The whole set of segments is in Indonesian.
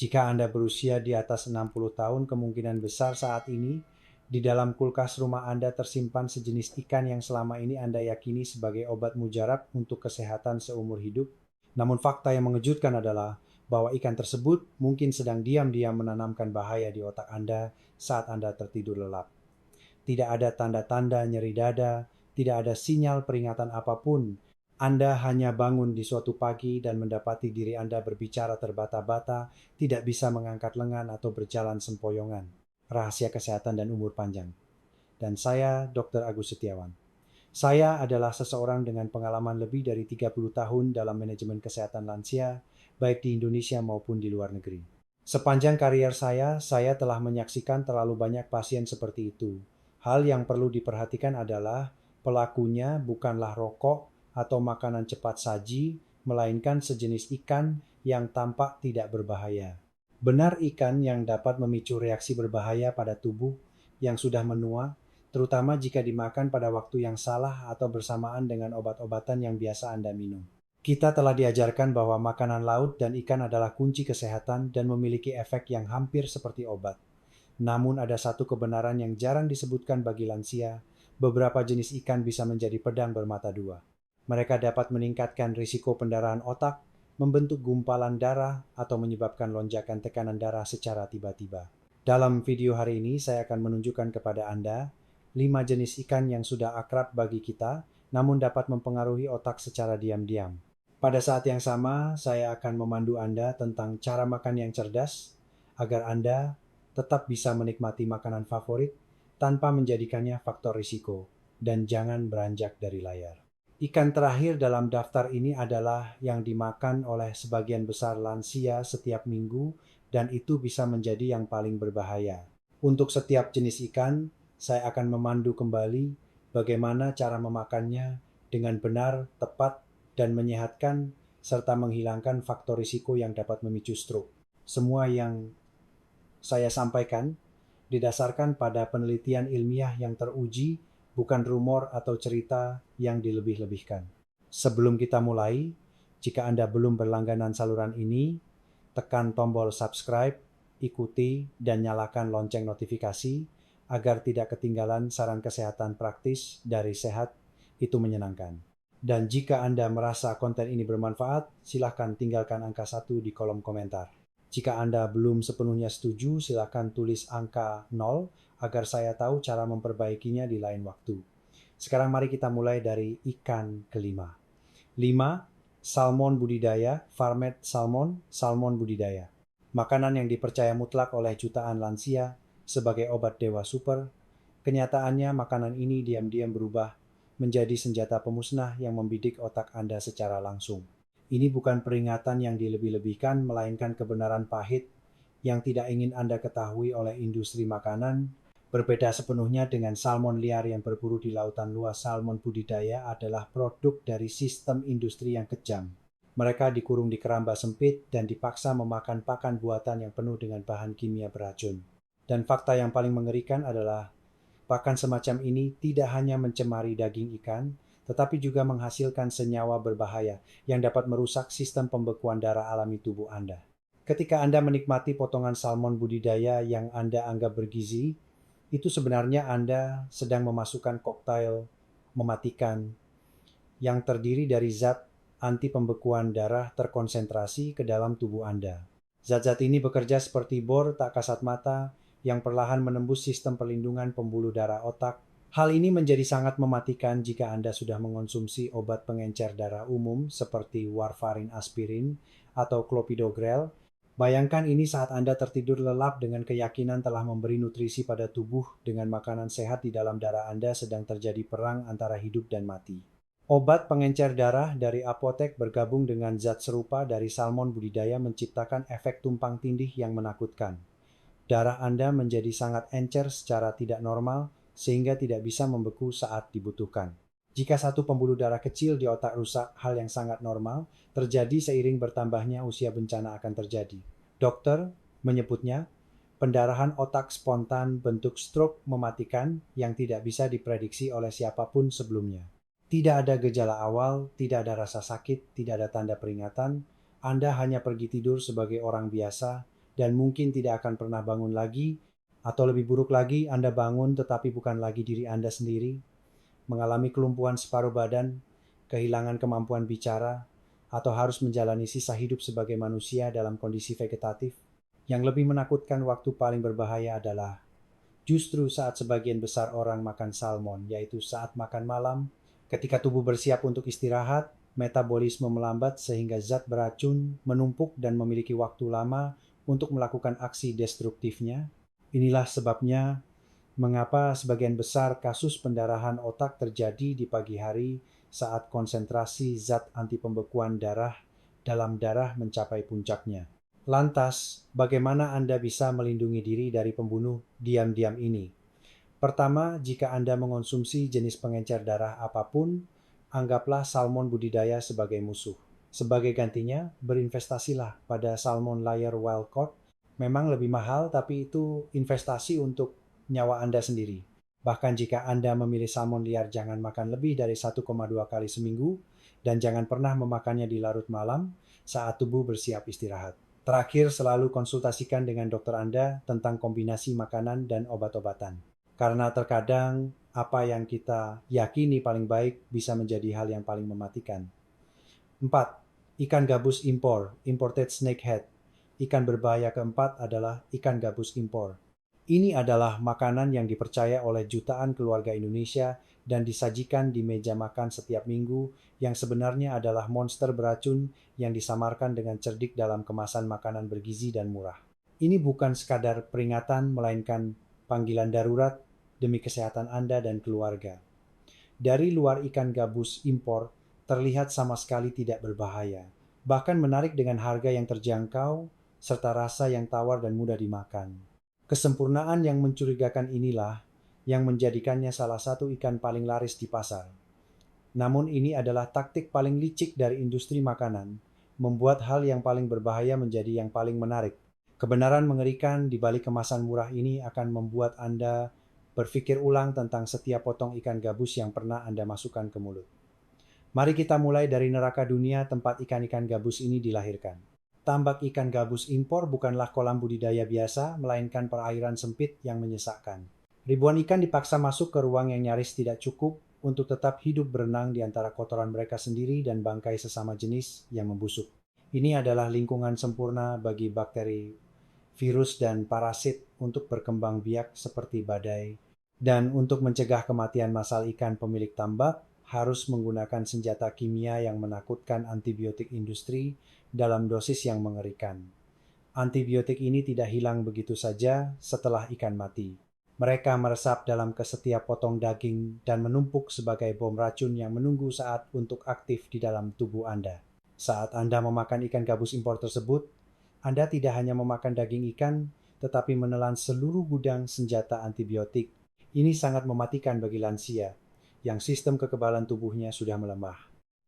Jika Anda berusia di atas 60 tahun, kemungkinan besar saat ini di dalam kulkas rumah Anda tersimpan sejenis ikan yang selama ini Anda yakini sebagai obat mujarab untuk kesehatan seumur hidup. Namun fakta yang mengejutkan adalah bahwa ikan tersebut mungkin sedang diam-diam menanamkan bahaya di otak Anda saat Anda tertidur lelap. Tidak ada tanda-tanda nyeri dada, tidak ada sinyal peringatan apapun. Anda hanya bangun di suatu pagi dan mendapati diri Anda berbicara terbata-bata, tidak bisa mengangkat lengan atau berjalan sempoyongan. Rahasia kesehatan dan umur panjang. Dan saya, Dr. Agus Setiawan. Saya adalah seseorang dengan pengalaman lebih dari 30 tahun dalam manajemen kesehatan lansia, baik di Indonesia maupun di luar negeri. Sepanjang karier saya telah menyaksikan terlalu banyak pasien seperti itu. Hal yang perlu diperhatikan adalah pelakunya bukanlah rokok atau makanan cepat saji, melainkan sejenis ikan yang tampak tidak berbahaya. Benar ikan yang dapat memicu reaksi berbahaya pada tubuh yang sudah menua, terutama jika dimakan pada waktu yang salah atau bersamaan dengan obat-obatan yang biasa Anda minum. Kita telah diajarkan bahwa makanan laut dan ikan adalah kunci kesehatan dan memiliki efek yang hampir seperti obat. Namun ada satu kebenaran yang jarang disebutkan bagi lansia, beberapa jenis ikan bisa menjadi pedang bermata dua. Mereka dapat meningkatkan risiko pendarahan otak, membentuk gumpalan darah, atau menyebabkan lonjakan tekanan darah secara tiba-tiba. Dalam video hari ini, saya akan menunjukkan kepada Anda 5 jenis ikan yang sudah akrab bagi kita, namun dapat mempengaruhi otak secara diam-diam. Pada saat yang sama, saya akan memandu Anda tentang cara makan yang cerdas, agar Anda tetap bisa menikmati makanan favorit tanpa menjadikannya faktor risiko, dan jangan beranjak dari layar. Ikan terakhir dalam daftar ini adalah yang dimakan oleh sebagian besar lansia setiap minggu, dan itu bisa menjadi yang paling berbahaya. Untuk setiap jenis ikan, saya akan memandu kembali bagaimana cara memakannya dengan benar, tepat, dan menyehatkan, serta menghilangkan faktor risiko yang dapat memicu stroke. Semua yang saya sampaikan didasarkan pada penelitian ilmiah yang teruji, bukan rumor atau cerita yang dilebih-lebihkan. Sebelum kita mulai, jika Anda belum berlangganan saluran ini, tekan tombol subscribe, ikuti, dan nyalakan lonceng notifikasi agar tidak ketinggalan saran kesehatan praktis dari Sehat Itu Menyenangkan. Dan jika Anda merasa konten ini bermanfaat, silakan tinggalkan angka 1 di kolom komentar. Jika Anda belum sepenuhnya setuju, silakan tulis angka 0 agar saya tahu cara memperbaikinya di lain waktu. Sekarang mari kita mulai dari ikan kelima. 5. Salmon budidaya, farmed salmon, salmon budidaya. Makanan yang dipercaya mutlak oleh jutaan lansia sebagai obat dewa super, kenyataannya makanan ini diam-diam berubah menjadi senjata pemusnah yang membidik otak Anda secara langsung. Ini bukan peringatan yang dilebih-lebihkan, melainkan kebenaran pahit yang tidak ingin Anda ketahui oleh industri makanan. Berbeda sepenuhnya dengan salmon liar yang berburu di lautan luas, salmon budidaya adalah produk dari sistem industri yang kejam. Mereka dikurung di keramba sempit dan dipaksa memakan pakan buatan yang penuh dengan bahan kimia beracun. Dan fakta yang paling mengerikan adalah pakan semacam ini tidak hanya mencemari daging ikan, tetapi juga menghasilkan senyawa berbahaya yang dapat merusak sistem pembekuan darah alami tubuh Anda. Ketika Anda menikmati potongan salmon budidaya yang Anda anggap bergizi, itu sebenarnya Anda sedang memasukkan koktail mematikan yang terdiri dari zat anti pembekuan darah terkonsentrasi ke dalam tubuh Anda. Zat-zat ini bekerja seperti bor tak kasat mata yang perlahan menembus sistem perlindungan pembuluh darah otak. Hal ini menjadi sangat mematikan jika Anda sudah mengonsumsi obat pengencer darah umum seperti warfarin aspirin atau clopidogrel. Bayangkan ini saat Anda tertidur lelap dengan keyakinan telah memberi nutrisi pada tubuh dengan makanan sehat di dalam darah Anda sedang terjadi perang antara hidup dan mati. Obat pengencer darah dari apotek bergabung dengan zat serupa dari salmon budidaya menciptakan efek tumpang tindih yang menakutkan. Darah Anda menjadi sangat encer secara tidak normal sehingga tidak bisa membeku saat dibutuhkan. Jika satu pembuluh darah kecil di otak rusak, hal yang sangat normal, terjadi seiring bertambahnya usia bencana akan terjadi. Dokter menyebutnya pendarahan otak spontan bentuk stroke mematikan yang tidak bisa diprediksi oleh siapapun sebelumnya. Tidak ada gejala awal, tidak ada rasa sakit, tidak ada tanda peringatan. Anda hanya pergi tidur sebagai orang biasa dan mungkin tidak akan pernah bangun lagi, atau lebih buruk lagi, Anda bangun tetapi bukan lagi diri Anda sendiri, mengalami kelumpuhan separuh badan, kehilangan kemampuan bicara, atau harus menjalani sisa hidup sebagai manusia dalam kondisi vegetatif. Yang lebih menakutkan, waktu paling berbahaya adalah justru saat sebagian besar orang makan salmon, yaitu saat makan malam, ketika tubuh bersiap untuk istirahat, metabolisme melambat sehingga zat beracun menumpuk dan memiliki waktu lama untuk melakukan aksi destruktifnya. Inilah sebabnya mengapa sebagian besar kasus pendarahan otak terjadi di pagi hari saat konsentrasi zat anti pembekuan darah dalam darah mencapai puncaknya. Lantas, bagaimana Anda bisa melindungi diri dari pembunuh diam-diam ini? Pertama, jika Anda mengonsumsi jenis pengencer darah apapun, anggaplah salmon budidaya sebagai musuh. Sebagai gantinya, berinvestasilah pada salmon layer wild caught. Memang lebih mahal, tapi itu investasi untuk nyawa Anda sendiri. Bahkan jika Anda memilih salmon liar, jangan makan lebih dari 1,2 kali seminggu, dan jangan pernah memakannya di larut malam saat tubuh bersiap istirahat. Terakhir, selalu konsultasikan dengan dokter Anda tentang kombinasi makanan dan obat-obatan. Karena terkadang apa yang kita yakini paling baik bisa menjadi hal yang paling mematikan. 4. Ikan gabus impor, imported snakehead. Ikan berbahaya keempat adalah ikan gabus impor. Ini adalah makanan yang dipercaya oleh jutaan keluarga Indonesia dan disajikan di meja makan setiap minggu, yang sebenarnya adalah monster beracun yang disamarkan dengan cerdik dalam kemasan makanan bergizi dan murah. Ini bukan sekadar peringatan, melainkan panggilan darurat demi kesehatan Anda dan keluarga. Dari luar, ikan gabus impor terlihat sama sekali tidak berbahaya, bahkan menarik dengan harga yang terjangkau serta rasa yang tawar dan mudah dimakan. Kesempurnaan yang mencurigakan inilah yang menjadikannya salah satu ikan paling laris di pasar. Namun ini adalah taktik paling licik dari industri makanan, membuat hal yang paling berbahaya menjadi yang paling menarik. Kebenaran mengerikan di balik kemasan murah ini akan membuat Anda berpikir ulang tentang setiap potong ikan gabus yang pernah Anda masukkan ke mulut. Mari kita mulai dari neraka dunia tempat ikan-ikan gabus ini dilahirkan. Tambak ikan gabus impor bukanlah kolam budidaya biasa, melainkan perairan sempit yang menyesakkan. Ribuan ikan dipaksa masuk ke ruang yang nyaris tidak cukup untuk tetap hidup berenang di antara kotoran mereka sendiri dan bangkai sesama jenis yang membusuk. Ini adalah lingkungan sempurna bagi bakteri, virus, dan parasit untuk berkembang biak seperti badai. Dan untuk mencegah kematian massal ikan, pemilik tambak harus menggunakan senjata kimia yang menakutkan, antibiotik industri dalam dosis yang mengerikan. Antibiotik ini tidak hilang begitu saja setelah ikan mati. Mereka meresap dalam setiap potong daging dan menumpuk sebagai bom racun yang menunggu saat untuk aktif di dalam tubuh Anda. Saat Anda memakan ikan gabus impor tersebut, Anda tidak hanya memakan daging ikan, tetapi menelan seluruh gudang senjata antibiotik. Ini sangat mematikan bagi lansia, yang sistem kekebalan tubuhnya sudah melemah.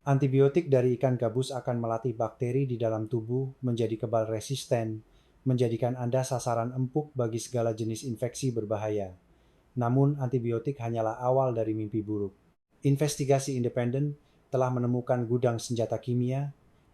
Antibiotik dari ikan gabus akan melatih bakteri di dalam tubuh menjadi kebal resisten, menjadikan Anda sasaran empuk bagi segala jenis infeksi berbahaya. Namun, antibiotik hanyalah awal dari mimpi buruk. Investigasi independen telah menemukan gudang senjata kimia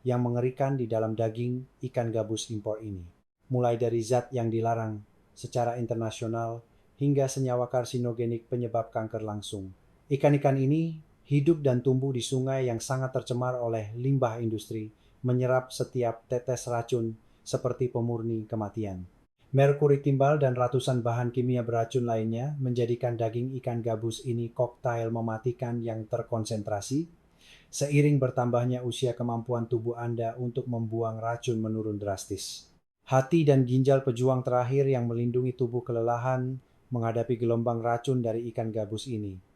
yang mengerikan di dalam daging ikan gabus impor ini. Mulai dari zat yang dilarang secara internasional hingga senyawa karsinogenik penyebab kanker langsung. Ikan-ikan ini hidup dan tumbuh di sungai yang sangat tercemar oleh limbah industri, menyerap setiap tetes racun seperti pemurni kematian. Merkuri timbal dan ratusan bahan kimia beracun lainnya menjadikan daging ikan gabus ini koktail mematikan yang terkonsentrasi. Seiring bertambahnya usia, kemampuan tubuh Anda untuk membuang racun menurun drastis. Hati dan ginjal pejuang terakhir yang melindungi tubuh kelelahan menghadapi gelombang racun dari ikan gabus ini.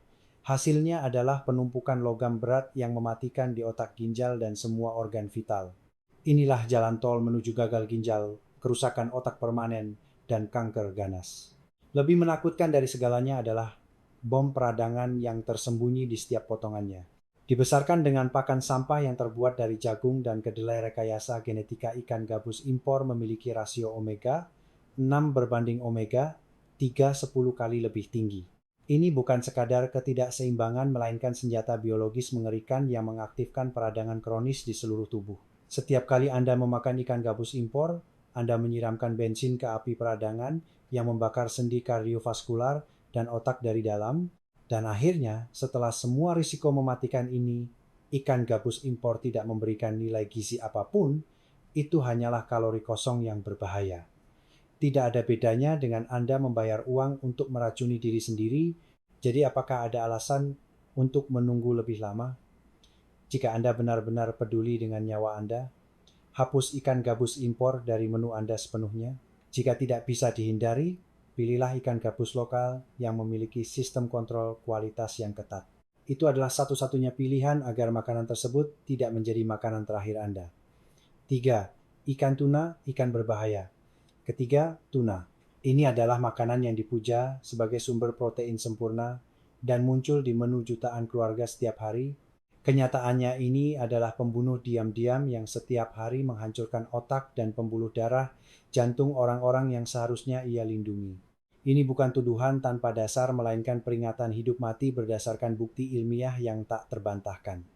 Hasilnya adalah penumpukan logam berat yang mematikan di otak, ginjal, dan semua organ vital. Inilah jalan tol menuju gagal ginjal, kerusakan otak permanen, dan kanker ganas. Lebih menakutkan dari segalanya adalah bom peradangan yang tersembunyi di setiap potongannya. Dibesarkan dengan pakan sampah yang terbuat dari jagung dan kedelai rekayasa genetika, ikan gabus impor memiliki rasio omega 6 berbanding omega 3 10 kali lebih tinggi. Ini bukan sekadar ketidakseimbangan, melainkan senjata biologis mengerikan yang mengaktifkan peradangan kronis di seluruh tubuh. Setiap kali Anda memakan ikan gabus impor, Anda menyiramkan bensin ke api peradangan yang membakar sendi kardiovaskular dan otak dari dalam. Dan akhirnya, setelah semua risiko mematikan ini, ikan gabus impor tidak memberikan nilai gizi apapun, itu hanyalah kalori kosong yang berbahaya. Tidak ada bedanya dengan Anda membayar uang untuk meracuni diri sendiri, jadi apakah ada alasan untuk menunggu lebih lama? Jika Anda benar-benar peduli dengan nyawa Anda, hapus ikan gabus impor dari menu Anda sepenuhnya. Jika tidak bisa dihindari, pilihlah ikan gabus lokal yang memiliki sistem kontrol kualitas yang ketat. Itu adalah satu-satunya pilihan agar makanan tersebut tidak menjadi makanan terakhir Anda. 3. Ikan tuna, ikan berbahaya. Ketiga, tuna. Ini adalah makanan yang dipuja sebagai sumber protein sempurna dan muncul di menu jutaan keluarga setiap hari. Kenyataannya ini adalah pembunuh diam-diam yang setiap hari menghancurkan otak dan pembuluh darah jantung orang-orang yang seharusnya ia lindungi. Ini bukan tuduhan tanpa dasar, melainkan peringatan hidup mati berdasarkan bukti ilmiah yang tak terbantahkan.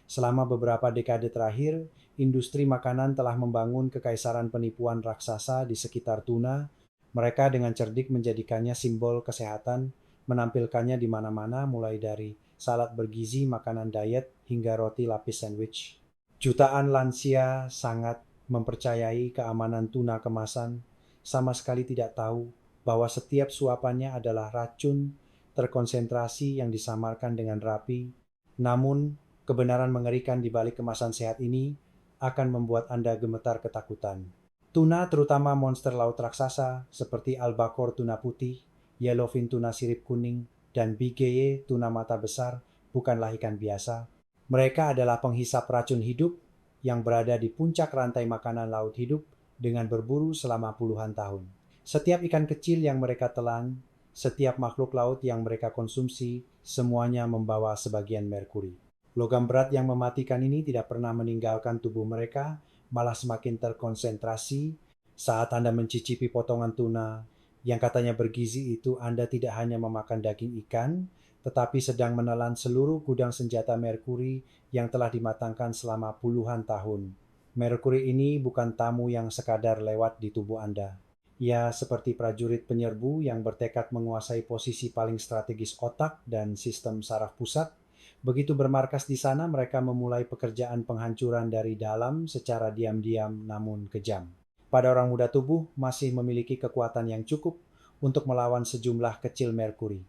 Selama beberapa dekade terakhir, industri makanan telah membangun kekaisaran penipuan raksasa di sekitar tuna. Mereka dengan cerdik menjadikannya simbol kesehatan, menampilkannya di mana-mana, mulai dari salad bergizi, makanan diet, hingga roti lapis sandwich. Jutaan lansia sangat mempercayai keamanan tuna kemasan, sama sekali tidak tahu bahwa setiap suapannya adalah racun terkonsentrasi yang disamarkan dengan rapi. Namun, kebenaran mengerikan di balik kemasan sehat ini akan membuat Anda gemetar ketakutan. Tuna, terutama monster laut raksasa seperti albacore tuna putih, yellowfin tuna sirip kuning, dan bigeye tuna mata besar, bukanlah ikan biasa. Mereka adalah penghisap racun hidup yang berada di puncak rantai makanan laut hidup dengan berburu selama puluhan tahun. Setiap ikan kecil yang mereka telan, setiap makhluk laut yang mereka konsumsi, semuanya membawa sebagian merkuri. Logam berat yang mematikan ini tidak pernah meninggalkan tubuh mereka, malah semakin terkonsentrasi. Saat Anda mencicipi potongan tuna yang katanya bergizi itu, Anda tidak hanya memakan daging ikan, tetapi sedang menelan seluruh gudang senjata merkuri yang telah dimatangkan selama puluhan tahun. Merkuri ini bukan tamu yang sekadar lewat di tubuh Anda. Ia seperti prajurit penyerbu yang bertekad menguasai posisi paling strategis otak dan sistem saraf pusat. Begitu bermarkas di sana, mereka memulai pekerjaan penghancuran dari dalam secara diam-diam namun kejam. Pada orang muda, tubuh masih memiliki kekuatan yang cukup untuk melawan sejumlah kecil merkuri.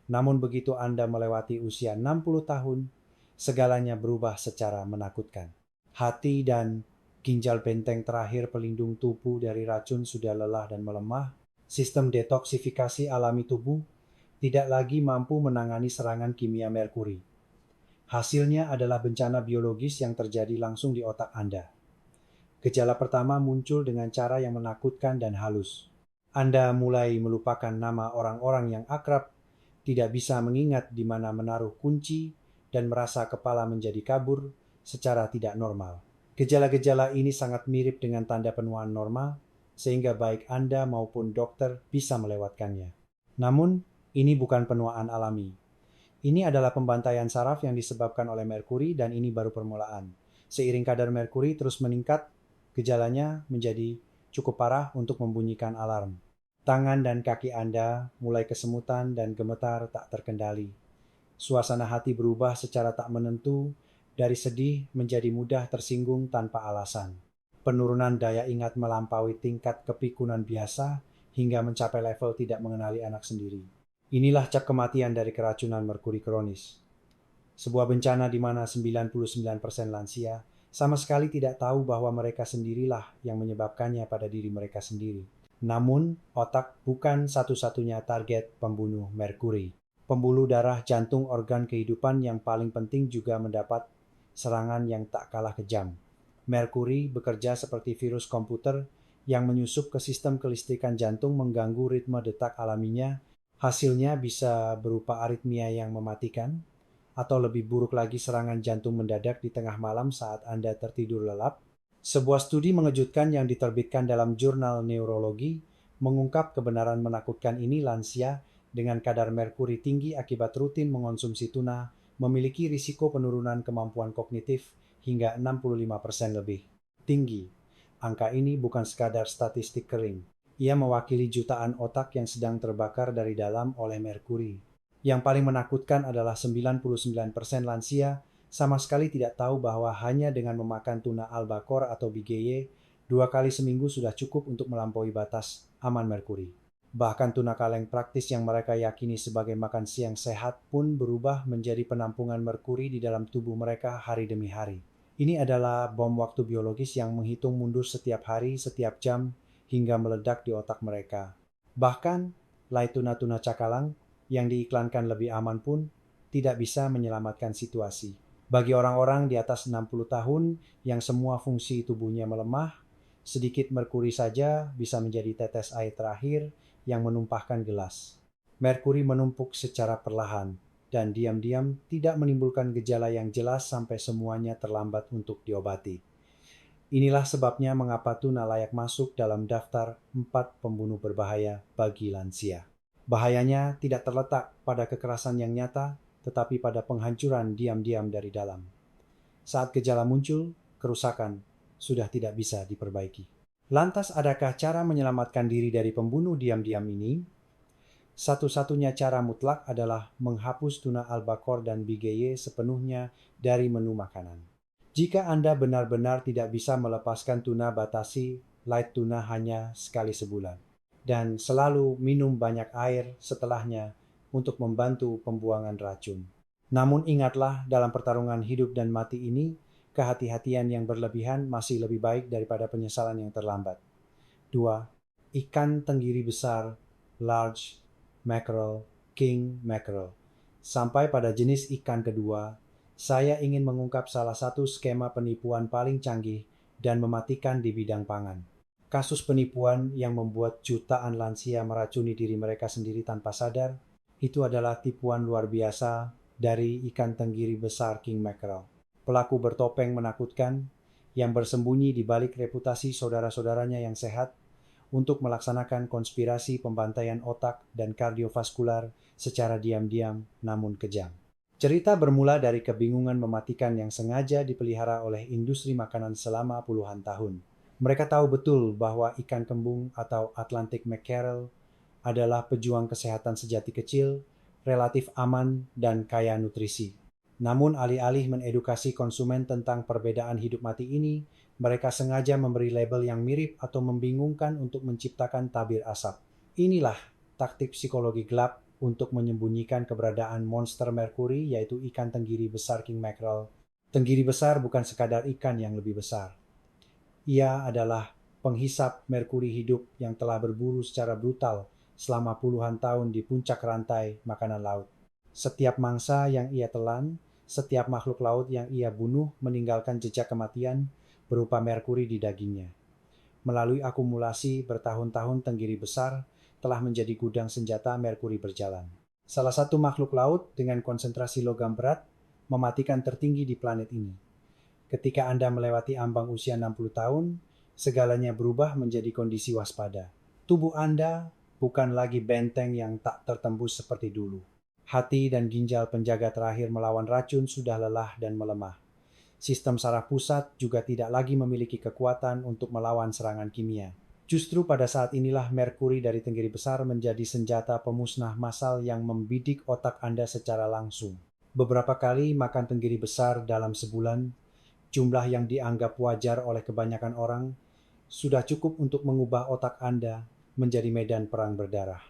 Namun begitu Anda melewati usia 60 tahun, segalanya berubah secara menakutkan. Hati dan ginjal benteng terakhir pelindung tubuh dari racun sudah lelah dan melemah. Sistem detoksifikasi alami tubuh tidak lagi mampu menangani serangan kimia merkuri. Hasilnya adalah bencana biologis yang terjadi langsung di otak Anda. Gejala pertama muncul dengan cara yang menakutkan dan halus. Anda mulai melupakan nama orang-orang yang akrab, tidak bisa mengingat di mana menaruh kunci, dan merasa kepala menjadi kabur secara tidak normal. Gejala-gejala ini sangat mirip dengan tanda penuaan normal, sehingga baik Anda maupun dokter bisa melewatkannya. Namun, ini bukan penuaan alami. Ini adalah pembantaian saraf yang disebabkan oleh merkuri, dan ini baru permulaan. Seiring kadar merkuri terus meningkat, gejalanya menjadi cukup parah untuk membunyikan alarm. Tangan dan kaki Anda mulai kesemutan dan gemetar tak terkendali. Suasana hati berubah secara tak menentu, dari sedih menjadi mudah tersinggung tanpa alasan. Penurunan daya ingat melampaui tingkat kepikunan biasa hingga mencapai level tidak mengenali anak sendiri. Inilah cap kematian dari keracunan merkuri kronis. Sebuah bencana di mana 99% lansia sama sekali tidak tahu bahwa mereka sendirilah yang menyebabkannya pada diri mereka sendiri. Namun, otak bukan satu-satunya target pembunuh merkuri. Pembuluh darah, jantung, organ kehidupan yang paling penting juga mendapat serangan yang tak kalah kejam. Merkuri bekerja seperti virus komputer yang menyusup ke sistem kelistrikan jantung, mengganggu ritme detak alaminya. Hasilnya bisa berupa aritmia yang mematikan, atau lebih buruk lagi serangan jantung mendadak di tengah malam saat Anda tertidur lelap. Sebuah studi mengejutkan yang diterbitkan dalam jurnal neurologi mengungkap kebenaran menakutkan ini. Lansia dengan kadar merkuri tinggi akibat rutin mengonsumsi tuna memiliki risiko penurunan kemampuan kognitif hingga 65% lebih tinggi. Angka ini bukan sekadar statistik kering. Ia mewakili jutaan otak yang sedang terbakar dari dalam oleh merkuri. Yang paling menakutkan adalah 99% lansia sama sekali tidak tahu bahwa hanya dengan memakan tuna albacore atau bigeye 2 kali seminggu sudah cukup untuk melampaui batas aman merkuri. Bahkan tuna kaleng praktis yang mereka yakini sebagai makan siang sehat pun berubah menjadi penampungan merkuri di dalam tubuh mereka hari demi hari. Ini adalah bom waktu biologis yang menghitung mundur setiap hari, setiap jam, hingga meledak di otak mereka. Bahkan, lai tuna-tuna cakalang yang diiklankan lebih aman pun tidak bisa menyelamatkan situasi. Bagi orang-orang di atas 60 tahun yang semua fungsi tubuhnya melemah, sedikit merkuri saja bisa menjadi tetes air terakhir yang menumpahkan gelas. Merkuri menumpuk secara perlahan dan diam-diam tidak menimbulkan gejala yang jelas sampai semuanya terlambat untuk diobati. Inilah sebabnya mengapa tuna layak masuk dalam daftar 4 pembunuh berbahaya bagi lansia. Bahayanya tidak terletak pada kekerasan yang nyata, tetapi pada penghancuran diam-diam dari dalam. Saat gejala muncul, kerusakan sudah tidak bisa diperbaiki. Lantas adakah cara menyelamatkan diri dari pembunuh diam-diam ini? Satu-satunya cara mutlak adalah menghapus tuna albacore dan bigeye sepenuhnya dari menu makanan. Jika Anda benar-benar tidak bisa melepaskan tuna, batasi light tuna hanya sekali sebulan. Dan selalu minum banyak air setelahnya untuk membantu pembuangan racun. Namun ingatlah, dalam pertarungan hidup dan mati ini, kehati-hatian yang berlebihan masih lebih baik daripada penyesalan yang terlambat. 2. Ikan tenggiri besar, large mackerel, king mackerel. Sampai pada jenis ikan kedua, saya ingin mengungkap salah satu skema penipuan paling canggih dan mematikan di bidang pangan. Kasus penipuan yang membuat jutaan lansia meracuni diri mereka sendiri tanpa sadar, itu adalah tipuan luar biasa dari ikan tenggiri besar king mackerel. Pelaku bertopeng menakutkan yang bersembunyi di balik reputasi saudara-saudaranya yang sehat untuk melaksanakan konspirasi pembantaian otak dan kardiovaskular secara diam-diam namun kejam. Cerita bermula dari kebingungan mematikan yang sengaja dipelihara oleh industri makanan selama puluhan tahun. Mereka tahu betul bahwa ikan kembung atau Atlantic mackerel adalah pejuang kesehatan sejati kecil, relatif aman dan kaya nutrisi. Namun alih-alih mengedukasi konsumen tentang perbedaan hidup mati ini, mereka sengaja memberi label yang mirip atau membingungkan untuk menciptakan tabir asap. Inilah taktik psikologi gelap untuk menyembunyikan keberadaan monster merkuri, yaitu ikan tenggiri besar king mackerel. Tenggiri besar bukan sekadar ikan yang lebih besar. Ia adalah penghisap merkuri hidup yang telah berburu secara brutal selama puluhan tahun di puncak rantai makanan laut. Setiap mangsa yang ia telan, setiap makhluk laut yang ia bunuh meninggalkan jejak kematian berupa merkuri di dagingnya. Melalui akumulasi bertahun-tahun, tenggiri besar telah menjadi gudang senjata merkuri berjalan. Salah satu makhluk laut dengan konsentrasi logam berat mematikan tertinggi di planet ini. Ketika Anda melewati ambang usia 60 tahun, segalanya berubah menjadi kondisi waspada. Tubuh Anda bukan lagi benteng yang tak tertembus seperti dulu. Hati dan ginjal penjaga terakhir melawan racun sudah lelah dan melemah. Sistem saraf pusat juga tidak lagi memiliki kekuatan untuk melawan serangan kimia. Justru pada saat inilah merkuri dari tenggiri besar menjadi senjata pemusnah massal yang membidik otak Anda secara langsung. Beberapa kali makan tenggiri besar dalam sebulan, jumlah yang dianggap wajar oleh kebanyakan orang, sudah cukup untuk mengubah otak Anda menjadi medan perang berdarah.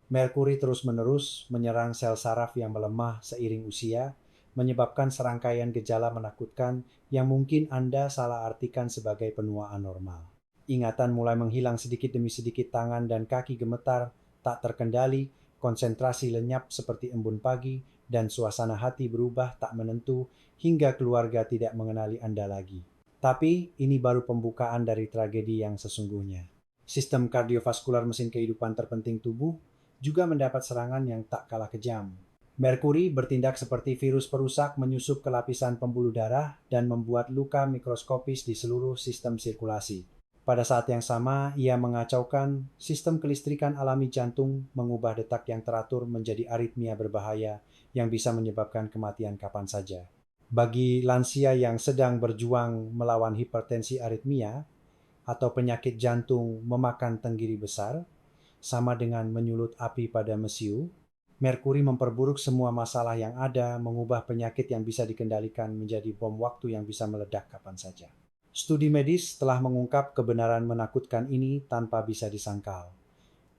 Merkuri terus-menerus menyerang sel saraf yang melemah seiring usia, menyebabkan serangkaian gejala menakutkan yang mungkin Anda salah artikan sebagai penua anormal. Ingatan mulai menghilang sedikit demi sedikit, tangan dan kaki gemetar, tak terkendali, konsentrasi lenyap seperti embun pagi, dan suasana hati berubah tak menentu hingga keluarga tidak mengenali Anda lagi. Tapi ini baru pembukaan dari tragedi yang sesungguhnya. Sistem kardiovaskular, mesin kehidupan terpenting tubuh, juga mendapat serangan yang tak kalah kejam. Merkuri bertindak seperti virus perusak, menyusup ke lapisan pembuluh darah dan membuat luka mikroskopis di seluruh sistem sirkulasi. Pada saat yang sama, ia mengacaukan sistem kelistrikan alami jantung, mengubah detak yang teratur menjadi aritmia berbahaya yang bisa menyebabkan kematian kapan saja. Bagi lansia yang sedang berjuang melawan hipertensi aritmia, atau penyakit jantung memakan tenggiri besar, sama dengan menyulut api pada mesiu. Merkuri memperburuk semua masalah yang ada, mengubah penyakit yang bisa dikendalikan menjadi bom waktu yang bisa meledak kapan saja. Studi medis telah mengungkap kebenaran menakutkan ini tanpa bisa disangkal.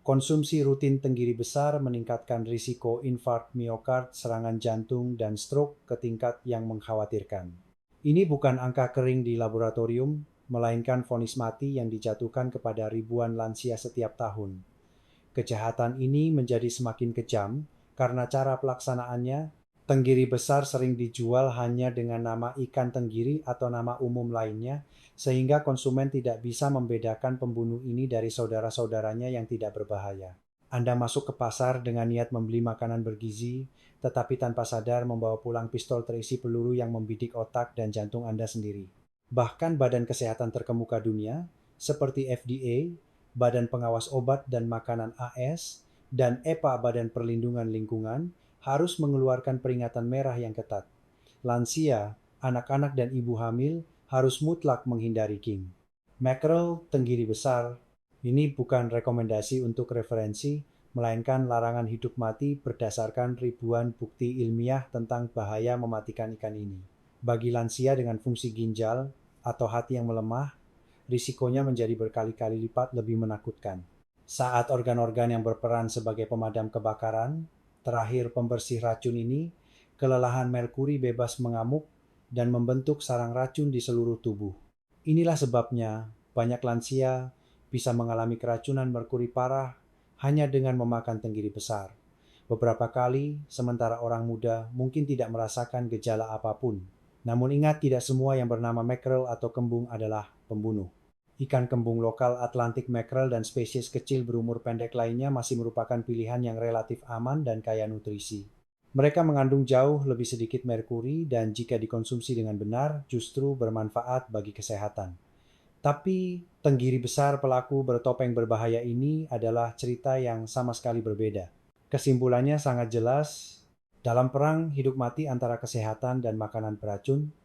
Konsumsi rutin tenggiri besar meningkatkan risiko infark miokard, serangan jantung, dan stroke ke tingkat yang mengkhawatirkan. Ini bukan angka kering di laboratorium, melainkan vonis mati yang dijatuhkan kepada ribuan lansia setiap tahun. Kejahatan ini menjadi semakin kejam karena cara pelaksanaannya. Tenggiri besar sering dijual hanya dengan nama ikan tenggiri atau nama umum lainnya, sehingga konsumen tidak bisa membedakan pembunuh ini dari saudara-saudaranya yang tidak berbahaya. Anda masuk ke pasar dengan niat membeli makanan bergizi, tetapi tanpa sadar membawa pulang pistol terisi peluru yang membidik otak dan jantung Anda sendiri. Bahkan Badan Kesehatan terkemuka dunia, seperti FDA, Badan Pengawas Obat dan Makanan AS, dan EPA Badan Perlindungan Lingkungan, harus mengeluarkan peringatan merah yang ketat. Lansia, anak-anak dan ibu hamil harus mutlak menghindari king. Mackerel, tenggiri besar, ini bukan rekomendasi untuk referensi, melainkan larangan hidup mati berdasarkan ribuan bukti ilmiah tentang bahaya mematikan ikan ini. Bagi lansia dengan fungsi ginjal atau hati yang melemah, risikonya menjadi berkali-kali lipat lebih menakutkan. Saat organ-organ yang berperan sebagai pemadam kebakaran, terakhir pembersih racun ini, kelelahan merkuri bebas mengamuk dan membentuk sarang racun di seluruh tubuh. Inilah sebabnya banyak lansia bisa mengalami keracunan merkuri parah hanya dengan memakan tenggiri besar. Beberapa kali, sementara orang muda mungkin tidak merasakan gejala apapun. Namun ingat, tidak semua yang bernama mackerel atau kembung adalah pembunuh. Ikan kembung lokal Atlantic mackerel dan spesies kecil berumur pendek lainnya masih merupakan pilihan yang relatif aman dan kaya nutrisi. Mereka mengandung jauh lebih sedikit merkuri dan jika dikonsumsi dengan benar justru bermanfaat bagi kesehatan. Tapi tenggiri besar pelaku bertopeng berbahaya ini adalah cerita yang sama sekali berbeda. Kesimpulannya sangat jelas, dalam perang hidup mati antara kesehatan dan makanan beracun,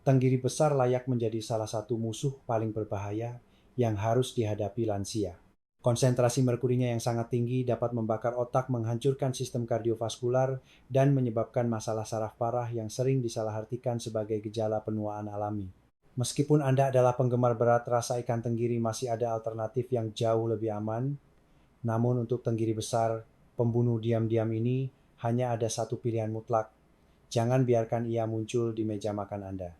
tenggiri besar layak menjadi salah satu musuh paling berbahaya yang harus dihadapi lansia. Konsentrasi merkurinya yang sangat tinggi dapat membakar otak, menghancurkan sistem kardiovaskular, dan menyebabkan masalah saraf parah yang sering disalahartikan sebagai gejala penuaan alami. Meskipun Anda adalah penggemar berat rasa ikan tenggiri, masih ada alternatif yang jauh lebih aman. Namun untuk tenggiri besar, pembunuh diam-diam ini hanya ada satu pilihan mutlak. Jangan biarkan ia muncul di meja makan Anda.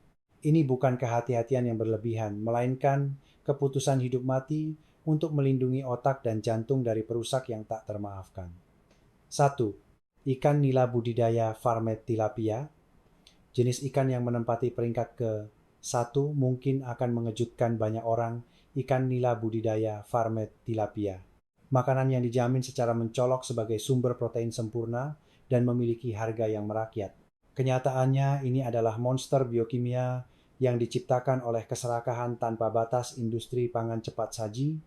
Ini bukan kehati-hatian yang berlebihan, melainkan keputusan hidup mati untuk melindungi otak dan jantung dari perusak yang tak termaafkan. 1. Ikan nila budidaya Farmed tilapia. Jenis ikan yang menempati peringkat ke-1 mungkin akan mengejutkan banyak orang, ikan nila budidaya Farmed tilapia. Makanan yang dijamin secara mencolok sebagai sumber protein sempurna dan memiliki harga yang merakyat. Kenyataannya ini adalah monster biokimia yang diciptakan oleh keserakahan tanpa batas industri pangan cepat saji.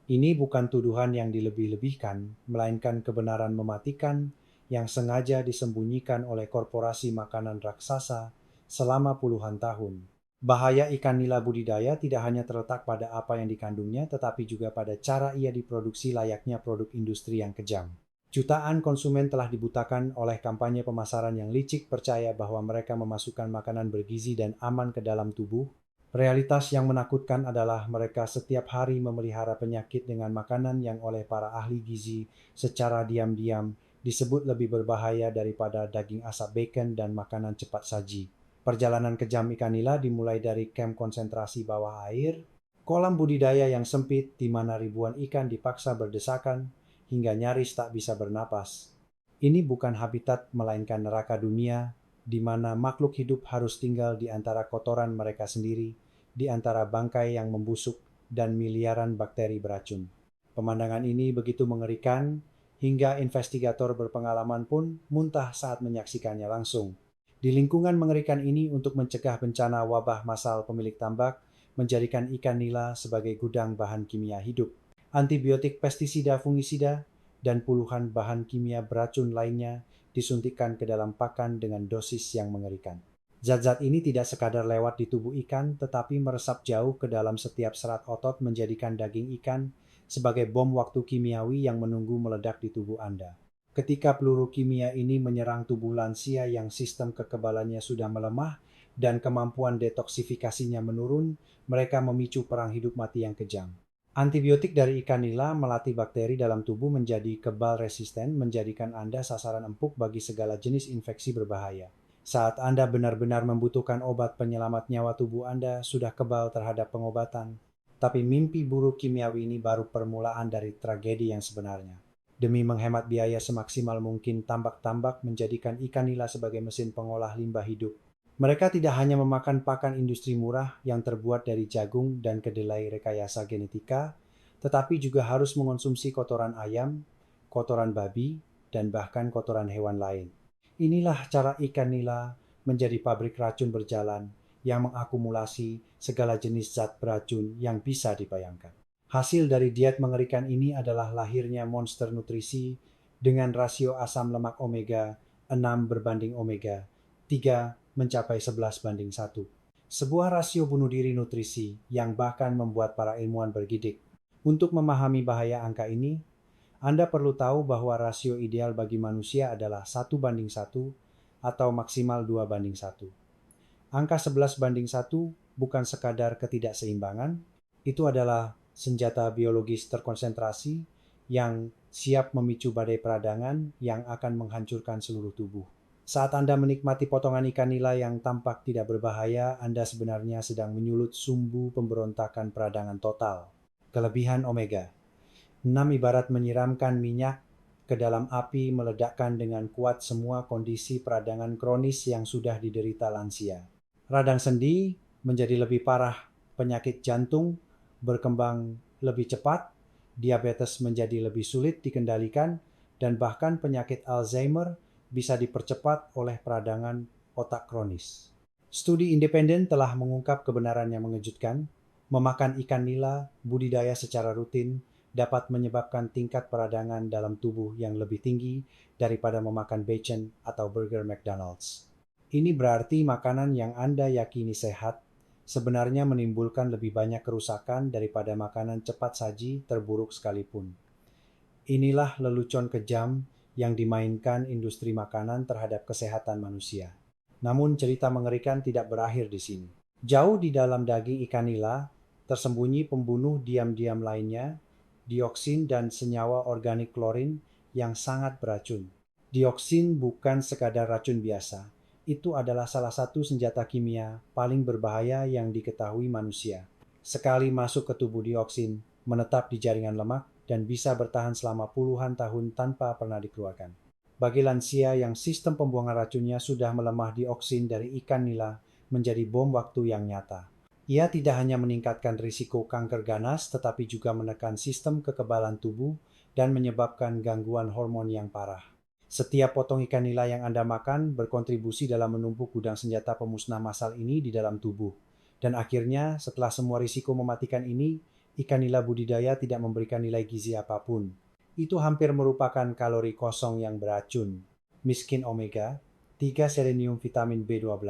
Ini bukan tuduhan yang dilebih-lebihkan, melainkan kebenaran mematikan yang sengaja disembunyikan oleh korporasi makanan raksasa selama puluhan tahun. Bahaya ikan nila budidaya tidak hanya terletak pada apa yang dikandungnya, tetapi juga pada cara ia diproduksi layaknya produk industri yang kejam. Jutaan konsumen telah dibutakan oleh kampanye pemasaran yang licik percaya bahwa mereka memasukkan makanan bergizi dan aman ke dalam tubuh. Realitas yang menakutkan adalah mereka setiap hari memelihara penyakit dengan makanan yang oleh para ahli gizi secara diam-diam disebut lebih berbahaya daripada daging asap bacon dan makanan cepat saji. Perjalanan kejam ikan nila dimulai dari kamp konsentrasi bawah air, kolam budidaya yang sempit di mana ribuan ikan dipaksa berdesakan hingga nyaris tak bisa bernapas. Ini bukan habitat melainkan neraka dunia, di mana makhluk hidup harus tinggal di antara kotoran mereka sendiri, di antara bangkai yang membusuk dan miliaran bakteri beracun. Pemandangan ini begitu mengerikan, hingga investigator berpengalaman pun muntah saat menyaksikannya langsung. Di lingkungan mengerikan ini, untuk mencegah bencana wabah massal pemilik tambak, menjadikan ikan nila sebagai gudang bahan kimia hidup. Antibiotik, pestisida, fungisida, dan puluhan bahan kimia beracun lainnya disuntikkan ke dalam pakan dengan dosis yang mengerikan. Zat-zat ini tidak sekadar lewat di tubuh ikan, tetapi meresap jauh ke dalam setiap serat otot menjadikan daging ikan sebagai bom waktu kimiawi yang menunggu meledak di tubuh Anda. Ketika peluru kimia ini menyerang tubuh lansia yang sistem kekebalannya sudah melemah dan kemampuan detoksifikasinya menurun, mereka memicu perang hidup mati yang kejam. Antibiotik dari ikan nila melatih bakteri dalam tubuh menjadi kebal resisten, menjadikan Anda sasaran empuk bagi segala jenis infeksi berbahaya. Saat Anda benar-benar membutuhkan obat penyelamat nyawa, tubuh Anda sudah kebal terhadap pengobatan. Tapi mimpi buruk kimiawi ini baru permulaan dari tragedi yang sebenarnya. Demi menghemat biaya semaksimal mungkin, tambak-tambak menjadikan ikan nila sebagai mesin pengolah limbah hidup. Mereka tidak hanya memakan pakan industri murah yang terbuat dari jagung dan kedelai rekayasa genetika, tetapi juga harus mengonsumsi kotoran ayam, kotoran babi, dan bahkan kotoran hewan lain. Inilah cara ikan nila menjadi pabrik racun berjalan yang mengakumulasi segala jenis zat beracun yang bisa dibayangkan. Hasil dari diet mengerikan ini adalah lahirnya monster nutrisi dengan rasio asam lemak omega 6 berbanding omega 3 mencapai 11:1. Sebuah rasio bunuh diri nutrisi yang bahkan membuat para ilmuwan bergidik. Untuk memahami bahaya angka ini, Anda perlu tahu bahwa rasio ideal bagi manusia adalah 1:1 atau maksimal 2:1. Angka 11:1 bukan sekadar ketidakseimbangan, itu adalah senjata biologis terkonsentrasi yang siap memicu badai peradangan yang akan menghancurkan seluruh tubuh. Saat Anda menikmati potongan ikan nila yang tampak tidak berbahaya, Anda sebenarnya sedang menyulut sumbu pemberontakan peradangan total. Kelebihan omega 6 ibarat menyiramkan minyak ke dalam api, meledakkan dengan kuat semua kondisi peradangan kronis yang sudah diderita lansia. Radang sendi menjadi lebih parah, penyakit jantung berkembang lebih cepat, diabetes menjadi lebih sulit dikendalikan, dan bahkan penyakit Alzheimer bisa dipercepat oleh peradangan otak kronis. Studi independen telah mengungkap kebenaran yang mengejutkan. Memakan ikan nila budidaya secara rutin dapat menyebabkan tingkat peradangan dalam tubuh yang lebih tinggi daripada memakan bacon atau burger McDonald's. Ini berarti makanan yang Anda yakini sehat sebenarnya menimbulkan lebih banyak kerusakan daripada makanan cepat saji terburuk sekalipun. Inilah lelucon kejam yang dimainkan industri makanan terhadap kesehatan manusia. Namun cerita mengerikan tidak berakhir di sini. Jauh di dalam daging ikan nila tersembunyi pembunuh diam-diam lainnya, dioksin dan senyawa organik klorin yang sangat beracun. Dioksin bukan sekadar racun biasa. Itu adalah salah satu senjata kimia paling berbahaya yang diketahui manusia. Sekali masuk ke tubuh, dioksin menetap di jaringan lemak dan bisa bertahan selama puluhan tahun tanpa pernah dikeluarkan. Bagi lansia yang sistem pembuangan racunnya sudah melemah, dioksin dari ikan nila menjadi bom waktu yang nyata. Ia tidak hanya meningkatkan risiko kanker ganas, tetapi juga menekan sistem kekebalan tubuh dan menyebabkan gangguan hormon yang parah. Setiap potong ikan nila yang Anda makan berkontribusi dalam menumpuk gudang senjata pemusnah massal ini di dalam tubuh. Dan akhirnya, setelah semua risiko mematikan ini, ikan nila budidaya tidak memberikan nilai gizi apapun. Itu hampir merupakan kalori kosong yang beracun. Miskin omega, 3 selenium, vitamin B12,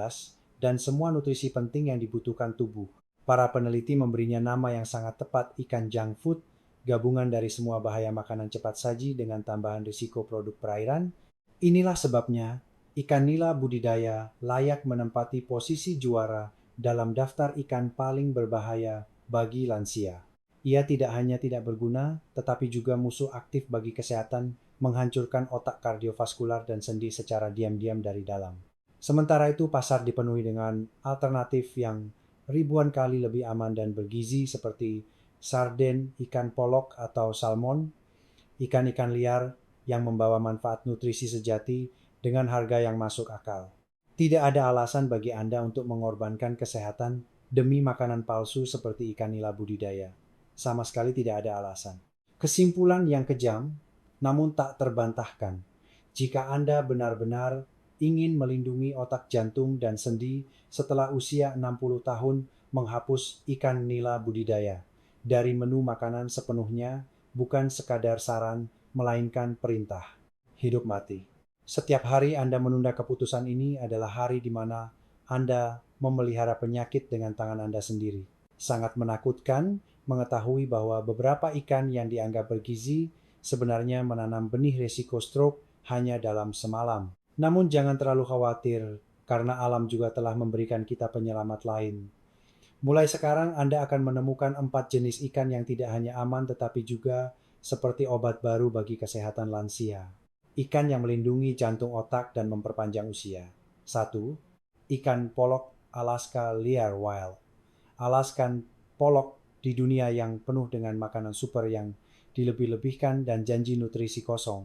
dan semua nutrisi penting yang dibutuhkan tubuh. Para peneliti memberinya nama yang sangat tepat, ikan junk food, gabungan dari semua bahaya makanan cepat saji dengan tambahan risiko produk perairan. Inilah sebabnya ikan nila budidaya layak menempati posisi juara dalam daftar ikan paling berbahaya bagi lansia. Ia tidak hanya tidak berguna, tetapi juga musuh aktif bagi kesehatan, menghancurkan otak, kardiovaskular, dan sendi secara diam-diam dari dalam. Sementara itu, pasar dipenuhi dengan alternatif yang ribuan kali lebih aman dan bergizi seperti sarden, ikan polok atau salmon, ikan-ikan liar yang membawa manfaat nutrisi sejati dengan harga yang masuk akal. Tidak ada alasan bagi Anda untuk mengorbankan kesehatan demi makanan palsu seperti ikan nila budidaya. Sama sekali tidak ada alasan. Kesimpulan yang kejam, namun tak terbantahkan. Jika Anda benar-benar ingin melindungi otak, jantung, dan sendi setelah usia 60 tahun, menghapus ikan nila budidaya dari menu makanan sepenuhnya bukan sekadar saran, melainkan perintah. Hidup mati. Setiap hari Anda menunda keputusan ini adalah hari di mana Anda memelihara penyakit dengan tangan Anda sendiri. Sangat menakutkan mengetahui bahwa beberapa ikan yang dianggap bergizi sebenarnya menanam benih risiko stroke hanya dalam semalam. Namun jangan terlalu khawatir, karena alam juga telah memberikan kita penyelamat lain. Mulai sekarang Anda akan menemukan 4 jenis ikan yang tidak hanya aman tetapi juga seperti obat baru bagi kesehatan lansia. Ikan yang melindungi jantung otak dan memperpanjang usia. 1. Ikan polok Alaska Liar Wild. Alaskan polok di dunia yang penuh dengan makanan super yang dilebih-lebihkan dan janji nutrisi kosong.